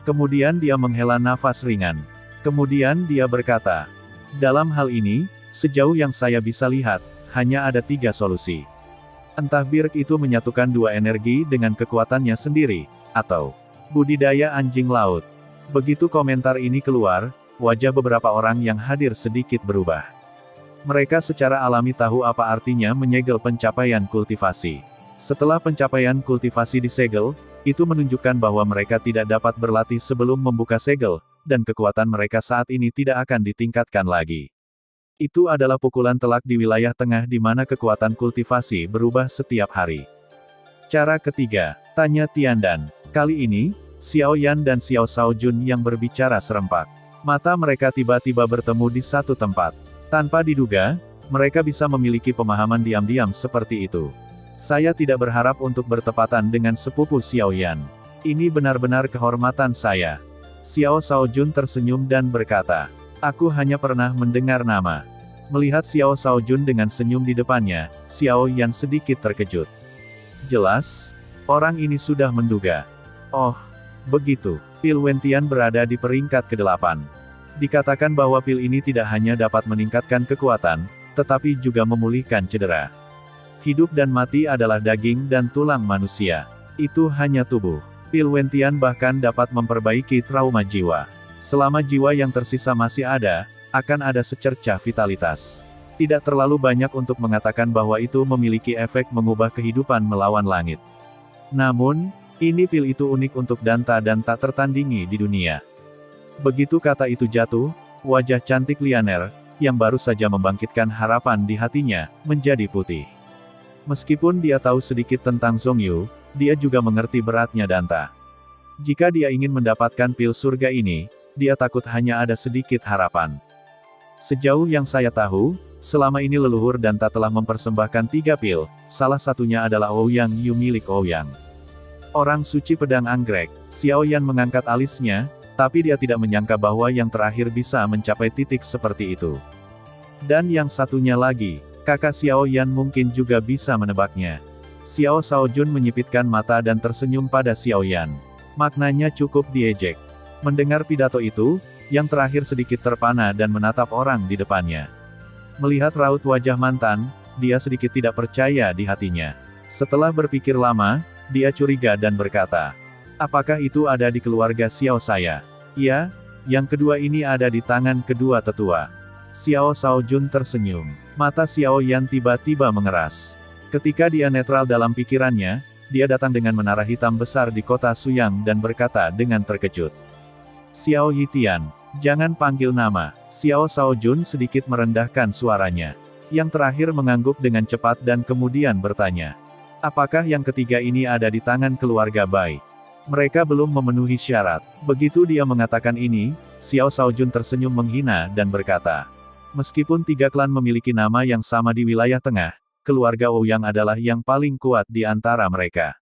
Kemudian dia menghela nafas ringan. Kemudian dia berkata, dalam hal ini, sejauh yang saya bisa lihat, hanya ada 3 solusi. Entah bir itu menyatukan dua energi dengan kekuatannya sendiri, atau budidaya anjing laut. Begitu komentar ini keluar, wajah beberapa orang yang hadir sedikit berubah. Mereka secara alami tahu apa artinya menyegel pencapaian kultivasi. Setelah pencapaian kultivasi disegel, itu menunjukkan bahwa mereka tidak dapat berlatih sebelum membuka segel, dan kekuatan mereka saat ini tidak akan ditingkatkan lagi. Itu adalah pukulan telak di wilayah tengah di mana kekuatan kultivasi berubah setiap hari. Cara ketiga, tanya Tiandan. Kali ini, Xiao Yan dan Xiao Shaojun yang berbicara serempak. Mata mereka tiba-tiba bertemu di satu tempat. Tanpa diduga, mereka bisa memiliki pemahaman diam-diam seperti itu. Saya tidak berharap untuk bertepatan dengan sepupu Xiao Yan. Ini benar-benar kehormatan saya. Xiao Shaojun tersenyum dan berkata, aku hanya pernah mendengar nama. Melihat Xiao Shaojun dengan senyum di depannya, Xiao Yan sedikit terkejut. Jelas, orang ini sudah menduga. Oh, begitu. Pil Wentian berada di peringkat ke-8. Dikatakan bahwa pil ini tidak hanya dapat meningkatkan kekuatan, tetapi juga memulihkan cedera. Hidup dan mati adalah daging dan tulang manusia. Itu hanya tubuh. Pil Wentian bahkan dapat memperbaiki trauma jiwa. Selama jiwa yang tersisa masih ada, akan ada secercah vitalitas. Tidak terlalu banyak untuk mengatakan bahwa itu memiliki efek mengubah kehidupan melawan langit. Namun, ini pil itu unik untuk Danta dan tak tertandingi di dunia. Begitu kata itu jatuh, wajah cantik Lianer, yang baru saja membangkitkan harapan di hatinya, menjadi putih. Meskipun dia tahu sedikit tentang Zhongyu, dia juga mengerti beratnya Danta. Jika dia ingin mendapatkan pil surga ini, dia takut hanya ada sedikit harapan. Sejauh yang saya tahu, selama ini leluhur Danta telah mempersembahkan 3 pil, salah satunya adalah Ouyang Yu milik Ouyang. Orang suci pedang anggrek. Xiao Yan mengangkat alisnya, tapi dia tidak menyangka bahwa yang terakhir bisa mencapai titik seperti itu. Dan yang satunya lagi, kakak Xiao Yan mungkin juga bisa menebaknya. Xiao Shaojun menyipitkan mata dan tersenyum pada Xiao Yan. Maknanya cukup diejek. Mendengar pidato itu, yang terakhir sedikit terpana dan menatap orang di depannya. Melihat raut wajah mantan, dia sedikit tidak percaya di hatinya. Setelah berpikir lama, dia curiga dan berkata, Apakah itu ada di keluarga Xiao saya? Ya, yang kedua ini ada di tangan kedua tetua. Xiao Shaojun tersenyum. Mata Xiao Yan tiba-tiba mengeras. Ketika dia netral dalam pikirannya, dia datang dengan menara hitam besar di kota Suyang dan berkata dengan terkejut. Xiao Yitian, jangan panggil nama. Xiao Shaojun sedikit merendahkan suaranya. Yang terakhir mengangguk dengan cepat dan kemudian bertanya. Apakah yang ketiga ini ada di tangan keluarga Bai? Mereka belum memenuhi syarat. Begitu dia mengatakan ini, Xiao Shaojun tersenyum menghina dan berkata. Meskipun tiga klan memiliki nama yang sama di wilayah tengah, keluarga Ouyang adalah yang paling kuat di antara mereka.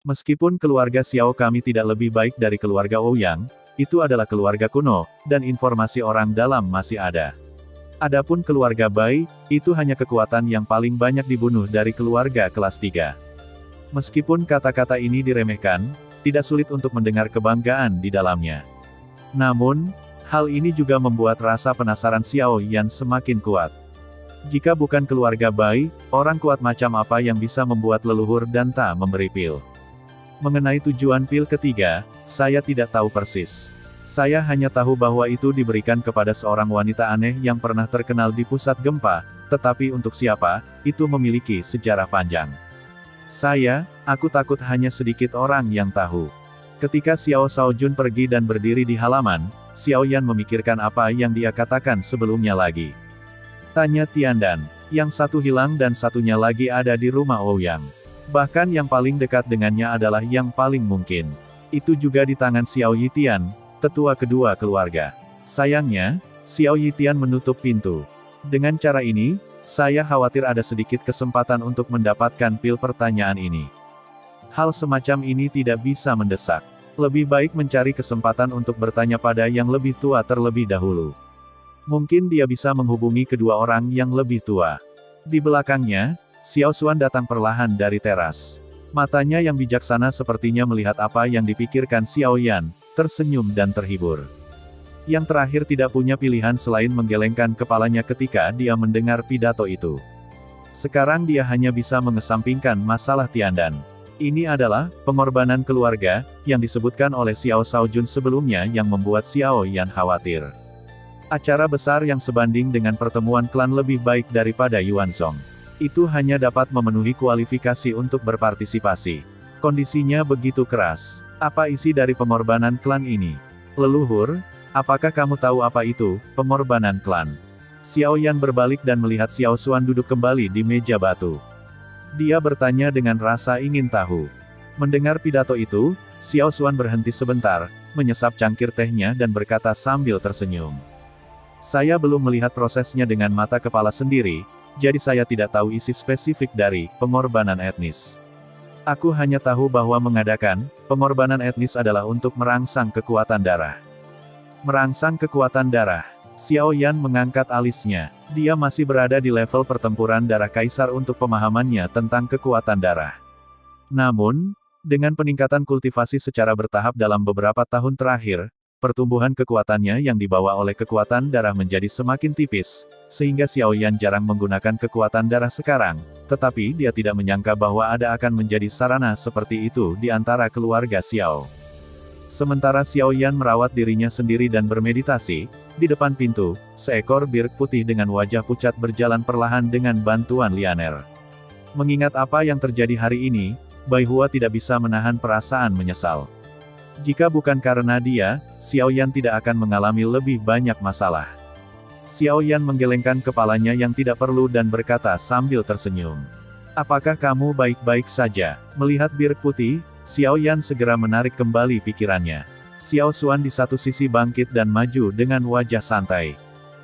Meskipun keluarga Xiao kami tidak lebih baik dari keluarga Ouyang, itu adalah keluarga kuno, dan informasi orang dalam masih ada. Adapun keluarga Bai, itu hanya kekuatan yang paling banyak dibunuh dari keluarga kelas 3. Meskipun kata-kata ini diremehkan, tidak sulit untuk mendengar kebanggaan di dalamnya. Namun, hal ini juga membuat rasa penasaran Xiao Yan semakin kuat. Jika bukan keluarga Bai, orang kuat macam apa yang bisa membuat leluhur dan tak memberi pil? Mengenai tujuan pil ketiga, saya tidak tahu persis. Saya hanya tahu bahwa itu diberikan kepada seorang wanita aneh yang pernah terkenal di pusat gempa, tetapi untuk siapa, itu memiliki sejarah panjang. Aku takut hanya sedikit orang yang tahu. Ketika Xiao Shaojun pergi dan berdiri di halaman, Xiao Yan memikirkan apa yang dia katakan sebelumnya lagi. Tanya Tiandan, yang satu hilang dan satunya lagi ada di rumah Ouyang. Bahkan yang paling dekat dengannya adalah yang paling mungkin. Itu juga di tangan Xiao Yitian, tetua kedua keluarga. Sayangnya, Xiao Yitian menutup pintu. Dengan cara ini, saya khawatir ada sedikit kesempatan untuk mendapatkan pil pertanyaan ini. Hal semacam ini tidak bisa mendesak. Lebih baik mencari kesempatan untuk bertanya pada yang lebih tua terlebih dahulu. Mungkin dia bisa menghubungi kedua orang yang lebih tua. Di belakangnya, Xiao Xuan datang perlahan dari teras. Matanya yang bijaksana sepertinya melihat apa yang dipikirkan Xiao Yan, tersenyum dan terhibur. Yang terakhir tidak punya pilihan selain menggelengkan kepalanya ketika dia mendengar pidato itu. Sekarang dia hanya bisa mengesampingkan masalah Tiandan. Ini adalah pengorbanan keluarga yang disebutkan oleh Xiao Shaojun sebelumnya yang membuat Xiao Yan khawatir. Acara besar yang sebanding dengan pertemuan klan lebih baik daripada Yuanzong. Itu hanya dapat memenuhi kualifikasi untuk berpartisipasi. Kondisinya begitu keras. Apa isi dari pengorbanan klan ini? Leluhur, apakah kamu tahu apa itu, pengorbanan klan? Xiao Yan berbalik dan melihat Xiao Xuan duduk kembali di meja batu. Dia bertanya dengan rasa ingin tahu. Mendengar pidato itu, Xiao Xuan berhenti sebentar, menyesap cangkir tehnya dan berkata sambil tersenyum. Saya belum melihat prosesnya dengan mata kepala sendiri, jadi saya tidak tahu isi spesifik dari pengorbanan etnis. Aku hanya tahu bahwa mengadakan pengorbanan etnis adalah untuk merangsang kekuatan darah. Merangsang kekuatan darah. Xiao Yan mengangkat alisnya. Dia masih berada di level pertempuran darah kaisar untuk pemahamannya tentang kekuatan darah. Namun, dengan peningkatan kultivasi secara bertahap dalam beberapa tahun terakhir, pertumbuhan kekuatannya yang dibawa oleh kekuatan darah menjadi semakin tipis, sehingga Xiao Yan jarang menggunakan kekuatan darah sekarang, tetapi dia tidak menyangka bahwa ada akan menjadi sarana seperti itu di antara keluarga Xiao. Sementara Xiao Yan merawat dirinya sendiri dan bermeditasi, di depan pintu, seekor birk putih dengan wajah pucat berjalan perlahan dengan bantuan Lianer. Mengingat apa yang terjadi hari ini, Bai Hua tidak bisa menahan perasaan menyesal. Jika bukan karena dia, Xiao Yan tidak akan mengalami lebih banyak masalah. Xiao Yan menggelengkan kepalanya yang tidak perlu dan berkata sambil tersenyum. Apakah kamu baik-baik saja? Melihat birk putih, Xiao Yan segera menarik kembali pikirannya. Xiao Xuan di satu sisi bangkit dan maju dengan wajah santai.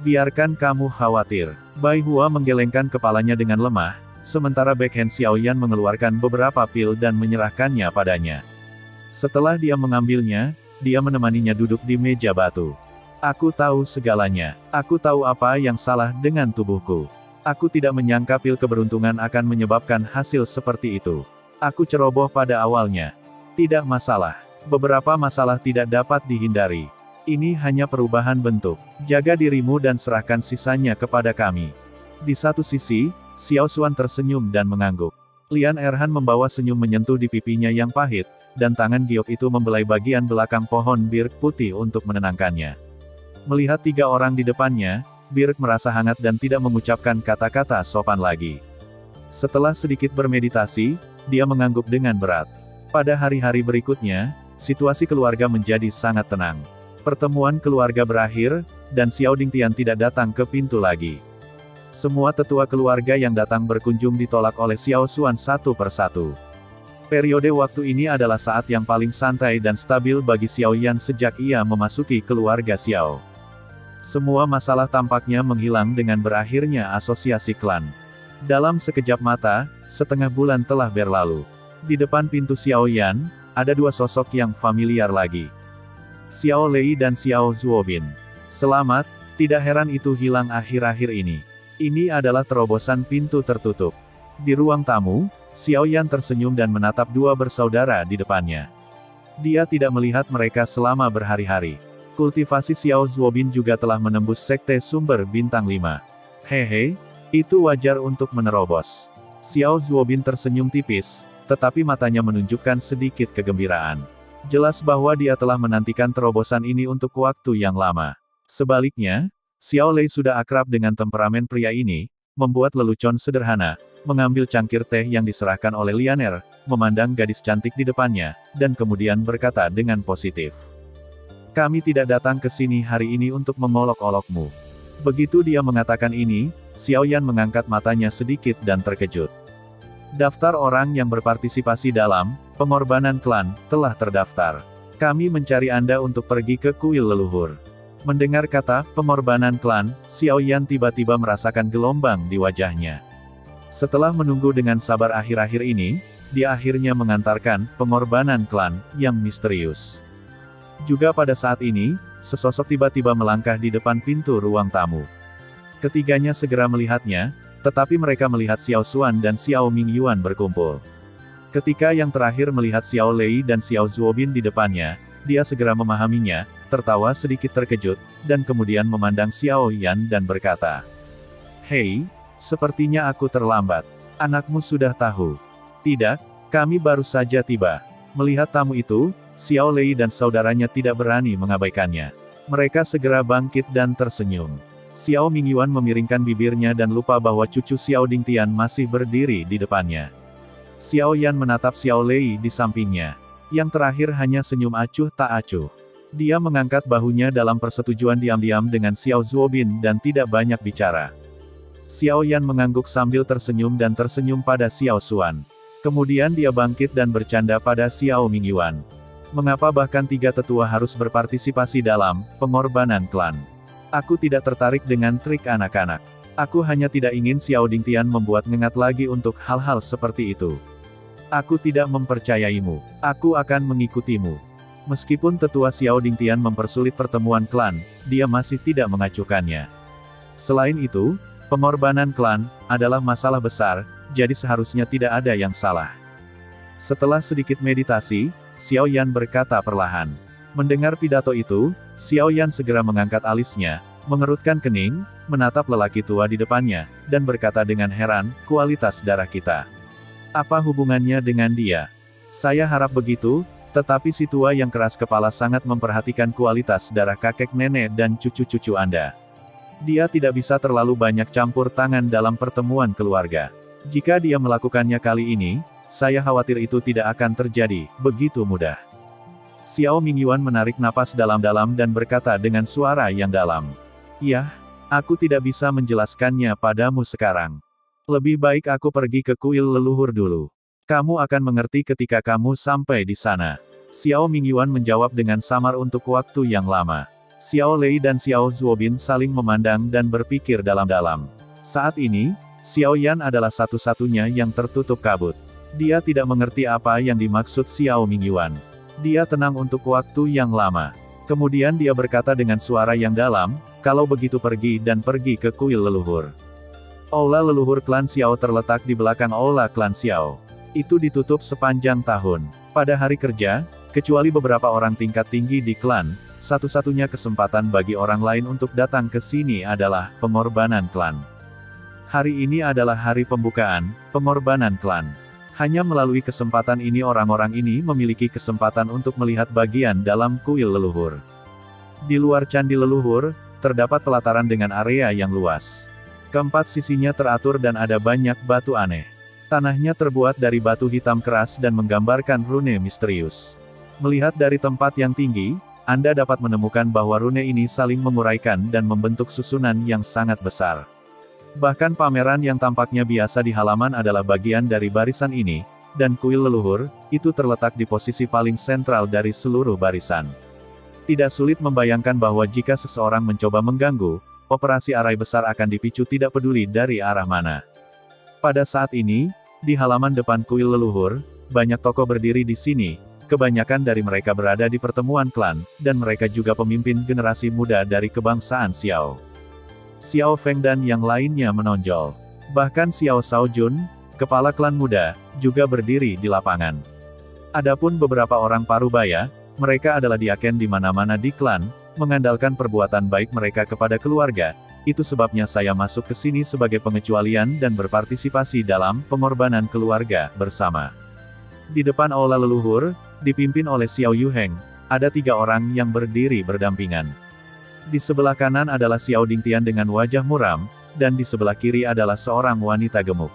Biarkan kamu khawatir. Bai Hua menggelengkan kepalanya dengan lemah, sementara backhand Xiao Yan mengeluarkan beberapa pil dan menyerahkannya padanya. Setelah dia mengambilnya, dia menemaninya duduk di meja batu. Aku tahu segalanya. Aku tahu apa yang salah dengan tubuhku. Aku tidak menyangka pil keberuntungan akan menyebabkan hasil seperti itu. Aku ceroboh pada awalnya. Tidak masalah. Beberapa masalah tidak dapat dihindari. Ini hanya perubahan bentuk. Jaga dirimu dan serahkan sisanya kepada kami. Di satu sisi, Xiao Xuan tersenyum dan mengangguk. Lian Erhan membawa senyum menyentuh di pipinya yang pahit, dan tangan giok itu membelai bagian belakang pohon bir putih untuk menenangkannya. Melihat 3 orang di depannya, Birk merasa hangat dan tidak mengucapkan kata-kata sopan lagi. Setelah sedikit bermeditasi, dia mengangguk dengan berat. Pada hari-hari berikutnya, situasi keluarga menjadi sangat tenang. Pertemuan keluarga berakhir, dan Xiao Dingtian tidak datang ke pintu lagi. Semua tetua keluarga yang datang berkunjung ditolak oleh Xiao Xuan satu persatu. Periode waktu ini adalah saat yang paling santai dan stabil bagi Xiao Yan sejak ia memasuki keluarga Xiao. Semua masalah tampaknya menghilang dengan berakhirnya asosiasi klan. Dalam sekejap mata, setengah bulan telah berlalu. Di depan pintu Xiao Yan, ada 2 sosok yang familiar lagi. Xiao Lei dan Xiao Zuobin. Selamat, tidak heran itu hilang akhir-akhir ini. Ini adalah terobosan pintu tertutup. Di ruang tamu, Xiao Yan tersenyum dan menatap 2 bersaudara di depannya. Dia tidak melihat mereka selama berhari-hari. Kultivasi Xiao Zuobin juga telah menembus sekte sumber bintang 5. Hehe, itu wajar untuk menerobos. Xiao Zuobin tersenyum tipis, tetapi matanya menunjukkan sedikit kegembiraan. Jelas bahwa dia telah menantikan terobosan ini untuk waktu yang lama. Sebaliknya, Xiao Lei sudah akrab dengan temperamen pria ini, membuat lelucon sederhana, mengambil cangkir teh yang diserahkan oleh Lianer, memandang gadis cantik di depannya, dan kemudian berkata dengan positif. Kami tidak datang ke sini hari ini untuk mengolok-olokmu. Begitu dia mengatakan ini, Xiao Yan mengangkat matanya sedikit dan terkejut. Daftar orang yang berpartisipasi dalam pengorbanan klan telah terdaftar. Kami mencari Anda untuk pergi ke kuil leluhur. Mendengar kata pengorbanan klan, Xiao Yan tiba-tiba merasakan gelombang di wajahnya. Setelah menunggu dengan sabar akhir-akhir ini, dia akhirnya mengantarkan pengorbanan klan yang misterius. Juga pada saat ini, sesosok tiba-tiba melangkah di depan pintu ruang tamu. Ketiganya segera melihatnya, tetapi mereka melihat Xiao Xuan dan Xiao Mingyuan berkumpul. Ketika yang terakhir melihat Xiao Lei dan Xiao Zuobin di depannya, dia segera memahaminya, tertawa sedikit terkejut, dan kemudian memandang Xiao Yan dan berkata, "Hei, sepertinya aku terlambat. Anakmu sudah tahu." "Tidak, kami baru saja tiba." Melihat tamu itu, Xiao Lei dan saudaranya tidak berani mengabaikannya. Mereka segera bangkit dan tersenyum. Xiao Mingyuan memiringkan bibirnya dan lupa bahwa cucu Xiao Dingtian masih berdiri di depannya. Xiao Yan menatap Xiao Lei di sampingnya. Yang terakhir hanya senyum acuh tak acuh. Dia mengangkat bahunya dalam persetujuan diam-diam dengan Xiao Zuobin dan tidak banyak bicara. Xiao Yan mengangguk sambil tersenyum dan tersenyum pada Xiao Xuan. Kemudian dia bangkit dan bercanda pada Xiao Mingyuan. Mengapa bahkan 3 tetua harus berpartisipasi dalam pengorbanan klan? Aku tidak tertarik dengan trik anak-anak. Aku hanya tidak ingin Xiao Dingtian membuat ngengat lagi untuk hal-hal seperti itu. Aku tidak mempercayaimu. Aku akan mengikutimu. Meskipun tetua Xiao Dingtian mempersulit pertemuan klan, dia masih tidak mengacuhkannya. Selain itu, pengorbanan klan adalah masalah besar, jadi seharusnya tidak ada yang salah. Setelah sedikit meditasi, Xiao Yan berkata perlahan. Mendengar pidato itu, Xiao Yan segera mengangkat alisnya, mengerutkan kening, menatap lelaki tua di depannya, dan berkata dengan heran, "Kualitas darah kita. Apa hubungannya dengan dia?" "Saya harap begitu, tetapi si tua yang keras kepala sangat memperhatikan kualitas darah kakek nenek dan cucu-cucu Anda. Dia tidak bisa terlalu banyak campur tangan dalam pertemuan keluarga. Jika dia melakukannya kali ini, saya khawatir itu tidak akan terjadi begitu mudah." Xiao Mingyuan menarik napas dalam-dalam dan berkata dengan suara yang dalam. "Yah, aku tidak bisa menjelaskannya padamu sekarang. Lebih baik aku pergi ke kuil leluhur dulu. Kamu akan mengerti ketika kamu sampai di sana." Xiao Mingyuan menjawab dengan samar untuk waktu yang lama. Xiao Lei dan Xiao Zuobin saling memandang dan berpikir dalam-dalam. Saat ini, Xiao Yan adalah satu-satunya yang tertutup kabut. Dia tidak mengerti apa yang dimaksud Xiao Mingyuan. Dia tenang untuk waktu yang lama. Kemudian dia berkata dengan suara yang dalam, "Kalau begitu pergi ke kuil leluhur." Aula leluhur klan Xiao terletak di belakang aula klan Xiao. Itu ditutup sepanjang tahun. Pada hari kerja, kecuali beberapa orang tingkat tinggi di klan, satu-satunya kesempatan bagi orang lain untuk datang ke sini adalah pengorbanan klan. Hari ini adalah hari pembukaan pengorbanan klan. Hanya melalui kesempatan ini orang-orang ini memiliki kesempatan untuk melihat bagian dalam kuil leluhur. Di luar candi leluhur, terdapat pelataran dengan area yang luas. Keempat sisinya teratur dan ada banyak batu aneh. Tanahnya terbuat dari batu hitam keras dan menggambarkan rune misterius. Melihat dari tempat yang tinggi, Anda dapat menemukan bahwa rune ini saling menguraikan dan membentuk susunan yang sangat besar. Bahkan pameran yang tampaknya biasa di halaman adalah bagian dari barisan ini, dan kuil leluhur, itu terletak di posisi paling sentral dari seluruh barisan. Tidak sulit membayangkan bahwa jika seseorang mencoba mengganggu, operasi arai besar akan dipicu tidak peduli dari arah mana. Pada saat ini, di halaman depan kuil leluhur, banyak tokoh berdiri di sini, kebanyakan dari mereka berada di pertemuan klan, dan mereka juga pemimpin generasi muda dari kebangsaan Xiao. Xiao Feng dan yang lainnya menonjol. Bahkan Xiao Shaojun, kepala klan muda, juga berdiri di lapangan. Adapun beberapa orang parubaya, mereka adalah diaken di mana-mana di klan, mengandalkan perbuatan baik mereka kepada keluarga. Itu sebabnya saya masuk ke sini sebagai pengecualian dan berpartisipasi dalam pengorbanan keluarga bersama. Di depan aula leluhur, dipimpin oleh Xiao Yuheng, ada 3 orang yang berdiri berdampingan. Di sebelah kanan adalah Xiao Dingtian dengan wajah muram, dan di sebelah kiri adalah seorang wanita gemuk.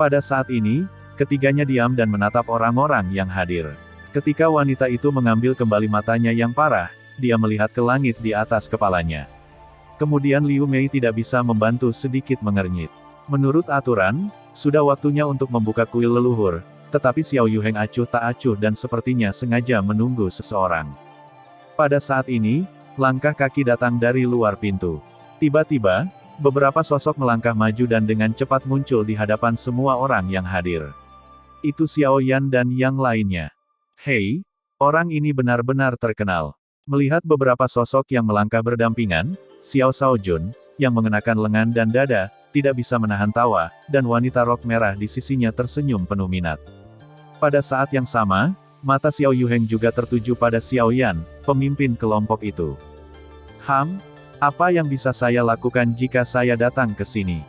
Pada saat ini, ketiganya diam dan menatap orang-orang yang hadir. Ketika wanita itu mengambil kembali matanya yang parah, dia melihat ke langit di atas kepalanya. Kemudian Liu Mei tidak bisa membantu sedikit mengernyit. Menurut aturan, sudah waktunya untuk membuka kuil leluhur, tetapi Xiao Yuheng acuh tak acuh dan sepertinya sengaja menunggu seseorang. Pada saat ini, langkah kaki datang dari luar pintu. Tiba-tiba, beberapa sosok melangkah maju dan dengan cepat muncul di hadapan semua orang yang hadir. Itu Xiao Yan dan yang lainnya. Hei, orang ini benar-benar terkenal. Melihat beberapa sosok yang melangkah berdampingan, Xiao Shaojun, yang mengenakan lengan dan dada, tidak bisa menahan tawa, dan wanita rok merah di sisinya tersenyum penuh minat. Pada saat yang sama, mata Xiao Yuheng juga tertuju pada Xiao Yan, pemimpin kelompok itu. Apa yang bisa saya lakukan jika saya datang ke sini?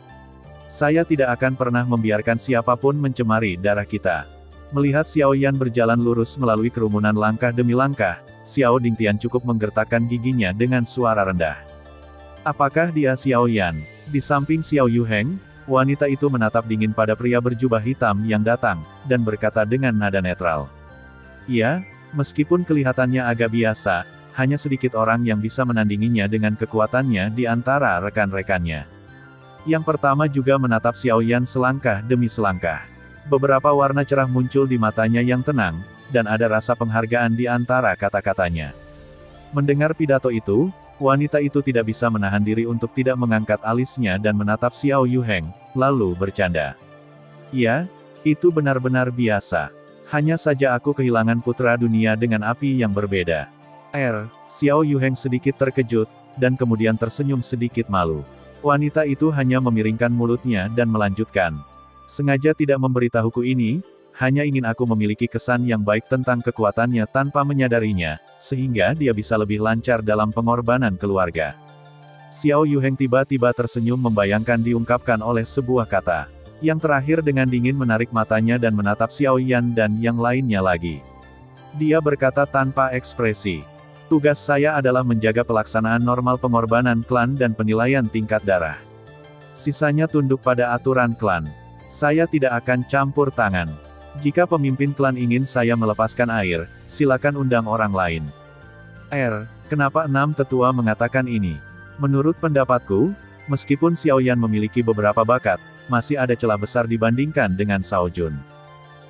Saya tidak akan pernah membiarkan siapapun mencemari darah kita. Melihat Xiao Yan berjalan lurus melalui kerumunan langkah demi langkah, Xiao Dingtian cukup menggertakkan giginya dengan suara rendah. Apakah dia Xiao Yan? Di samping Xiao Yuheng, wanita itu menatap dingin pada pria berjubah hitam yang datang, dan berkata dengan nada netral. Ya, meskipun kelihatannya agak biasa, hanya sedikit orang yang bisa menandinginya dengan kekuatannya di antara rekan-rekannya. Yang pertama juga menatap Xiao Yan selangkah demi selangkah. Beberapa warna cerah muncul di matanya yang tenang, dan ada rasa penghargaan di antara kata-katanya. Mendengar pidato itu, wanita itu tidak bisa menahan diri untuk tidak mengangkat alisnya dan menatap Xiao Yuheng, lalu bercanda. Ya, itu benar-benar biasa. Hanya saja aku kehilangan putra dunia dengan api yang berbeda. Xiao Yuheng sedikit terkejut, dan kemudian tersenyum sedikit malu. Wanita itu hanya memiringkan mulutnya dan melanjutkan. Sengaja tidak memberitahuku ini, hanya ingin aku memiliki kesan yang baik tentang kekuatannya tanpa menyadarinya, sehingga dia bisa lebih lancar dalam pengorbanan keluarga. Xiao Yuheng tiba-tiba tersenyum membayangkan diungkapkan oleh sebuah kata. Yang terakhir dengan dingin menarik matanya dan menatap Xiao Yan dan yang lainnya lagi. Dia berkata tanpa ekspresi. Tugas saya adalah menjaga pelaksanaan normal pengorbanan klan dan penilaian tingkat darah. Sisanya tunduk pada aturan klan. Saya tidak akan campur tangan. Jika pemimpin klan ingin saya melepaskan air, silakan undang orang lain. Kenapa 6 tetua mengatakan ini? Menurut pendapatku, meskipun Xiao Yan memiliki beberapa bakat, masih ada celah besar dibandingkan dengan Shaojun.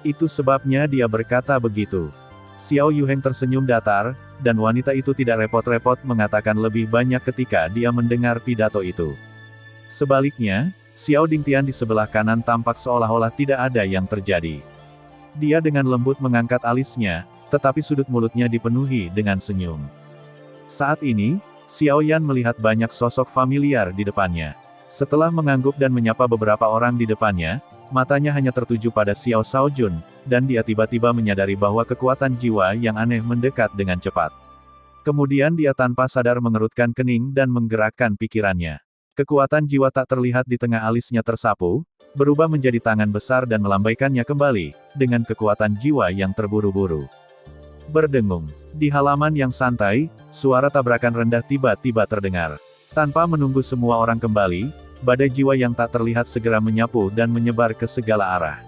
Itu sebabnya dia berkata begitu. Xiao Yuheng tersenyum datar, dan wanita itu tidak repot-repot mengatakan lebih banyak ketika dia mendengar pidato itu. Sebaliknya, Xiao Dingtian di sebelah kanan tampak seolah-olah tidak ada yang terjadi. Dia dengan lembut mengangkat alisnya, tetapi sudut mulutnya dipenuhi dengan senyum. Saat ini, Xiao Yan melihat banyak sosok familiar di depannya. Setelah mengangguk dan menyapa beberapa orang di depannya, matanya hanya tertuju pada Xiao Shaojun, dan dia tiba-tiba menyadari bahwa kekuatan jiwa yang aneh mendekat dengan cepat. Kemudian dia tanpa sadar mengerutkan kening dan menggerakkan pikirannya. Kekuatan jiwa tak terlihat di tengah alisnya tersapu, berubah menjadi tangan besar dan melambaikannya kembali, dengan kekuatan jiwa yang terburu-buru. Berdengung. Di halaman yang santai, suara tabrakan rendah tiba-tiba terdengar. Tanpa menunggu semua orang kembali, badai jiwa yang tak terlihat segera menyapu dan menyebar ke segala arah.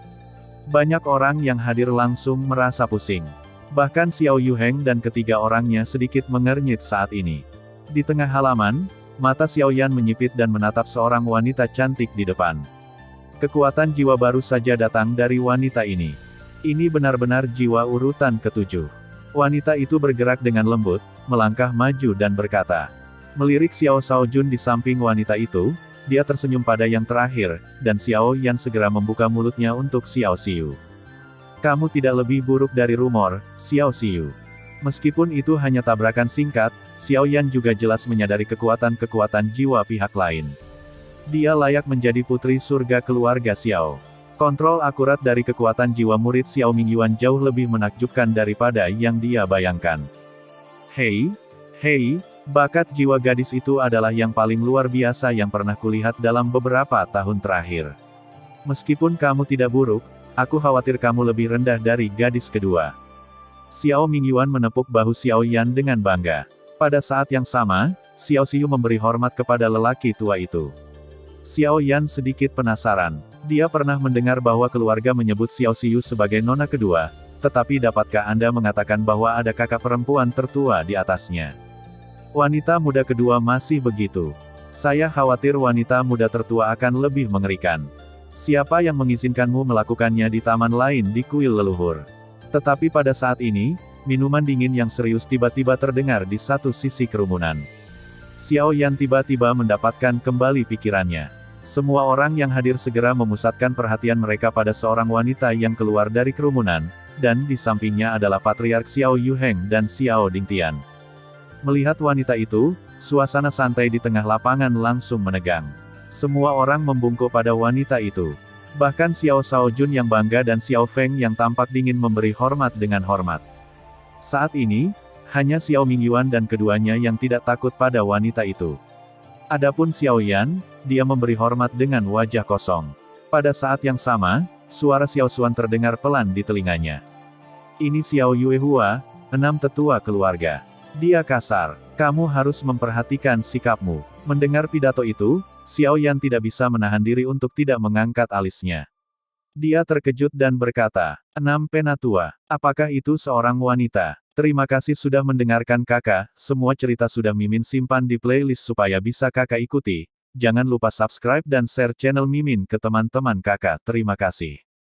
Banyak orang yang hadir langsung merasa pusing. Bahkan Xiao Yuheng dan ketiga orangnya sedikit mengernyit saat ini. Di tengah halaman, mata Xiao Yan menyipit dan menatap seorang wanita cantik di depan. Kekuatan jiwa baru saja datang dari wanita ini. Ini benar-benar jiwa urutan ketujuh. Wanita itu bergerak dengan lembut, melangkah maju dan berkata. Melirik Xiao Shaojun di samping wanita itu, dia tersenyum pada yang terakhir, dan Xiao Yan segera membuka mulutnya untuk Xiao Xiu. Kamu tidak lebih buruk dari rumor, Xiao Xiu. Meskipun itu hanya tabrakan singkat, Xiao Yan juga jelas menyadari kekuatan-kekuatan jiwa pihak lain. Dia layak menjadi putri surga keluarga Xiao. Kontrol akurat dari kekuatan jiwa murid Xiao Mingyuan jauh lebih menakjubkan daripada yang dia bayangkan. Hei, bakat jiwa gadis itu adalah yang paling luar biasa yang pernah kulihat dalam beberapa tahun terakhir. Meskipun kamu tidak buruk, aku khawatir kamu lebih rendah dari gadis kedua. Xiao Mingyuan menepuk bahu Xiao Yan dengan bangga. Pada saat yang sama, Xiao Xiu memberi hormat kepada lelaki tua itu. Xiao Yan sedikit penasaran. Dia pernah mendengar bahwa keluarga menyebut Xiao Xiu sebagai nona kedua, tetapi dapatkah Anda mengatakan bahwa ada kakak perempuan tertua di atasnya? Wanita muda kedua masih begitu. Saya khawatir wanita muda tertua akan lebih mengerikan. Siapa yang mengizinkanmu melakukannya di taman lain di kuil leluhur? Tetapi pada saat ini, minuman dingin yang serius tiba-tiba terdengar di satu sisi kerumunan. Xiao Yan tiba-tiba mendapatkan kembali pikirannya. Semua orang yang hadir segera memusatkan perhatian mereka pada seorang wanita yang keluar dari kerumunan, dan di sampingnya adalah Patriark Xiao Yuheng dan Xiao Dingtian. Melihat wanita itu, suasana santai di tengah lapangan langsung menegang. Semua orang membungkuk pada wanita itu. Bahkan Xiao Shaojun yang bangga dan Xiao Feng yang tampak dingin memberi hormat dengan hormat. Saat ini, hanya Xiao Mingyuan dan keduanya yang tidak takut pada wanita itu. Adapun Xiao Yan, dia memberi hormat dengan wajah kosong. Pada saat yang sama, suara Xiao Xuan terdengar pelan di telinganya. Ini Xiao Yuehua, 6 tetua keluarga. Dia kasar. Kamu harus memperhatikan sikapmu. Mendengar pidato itu, Xiao Yan tidak bisa menahan diri untuk tidak mengangkat alisnya. Dia terkejut dan berkata, 6 penatua, apakah itu seorang wanita? Terima kasih sudah mendengarkan kakak, semua cerita sudah Mimin simpan di playlist supaya bisa kakak ikuti. Jangan lupa subscribe dan share channel Mimin ke teman-teman kakak. Terima kasih.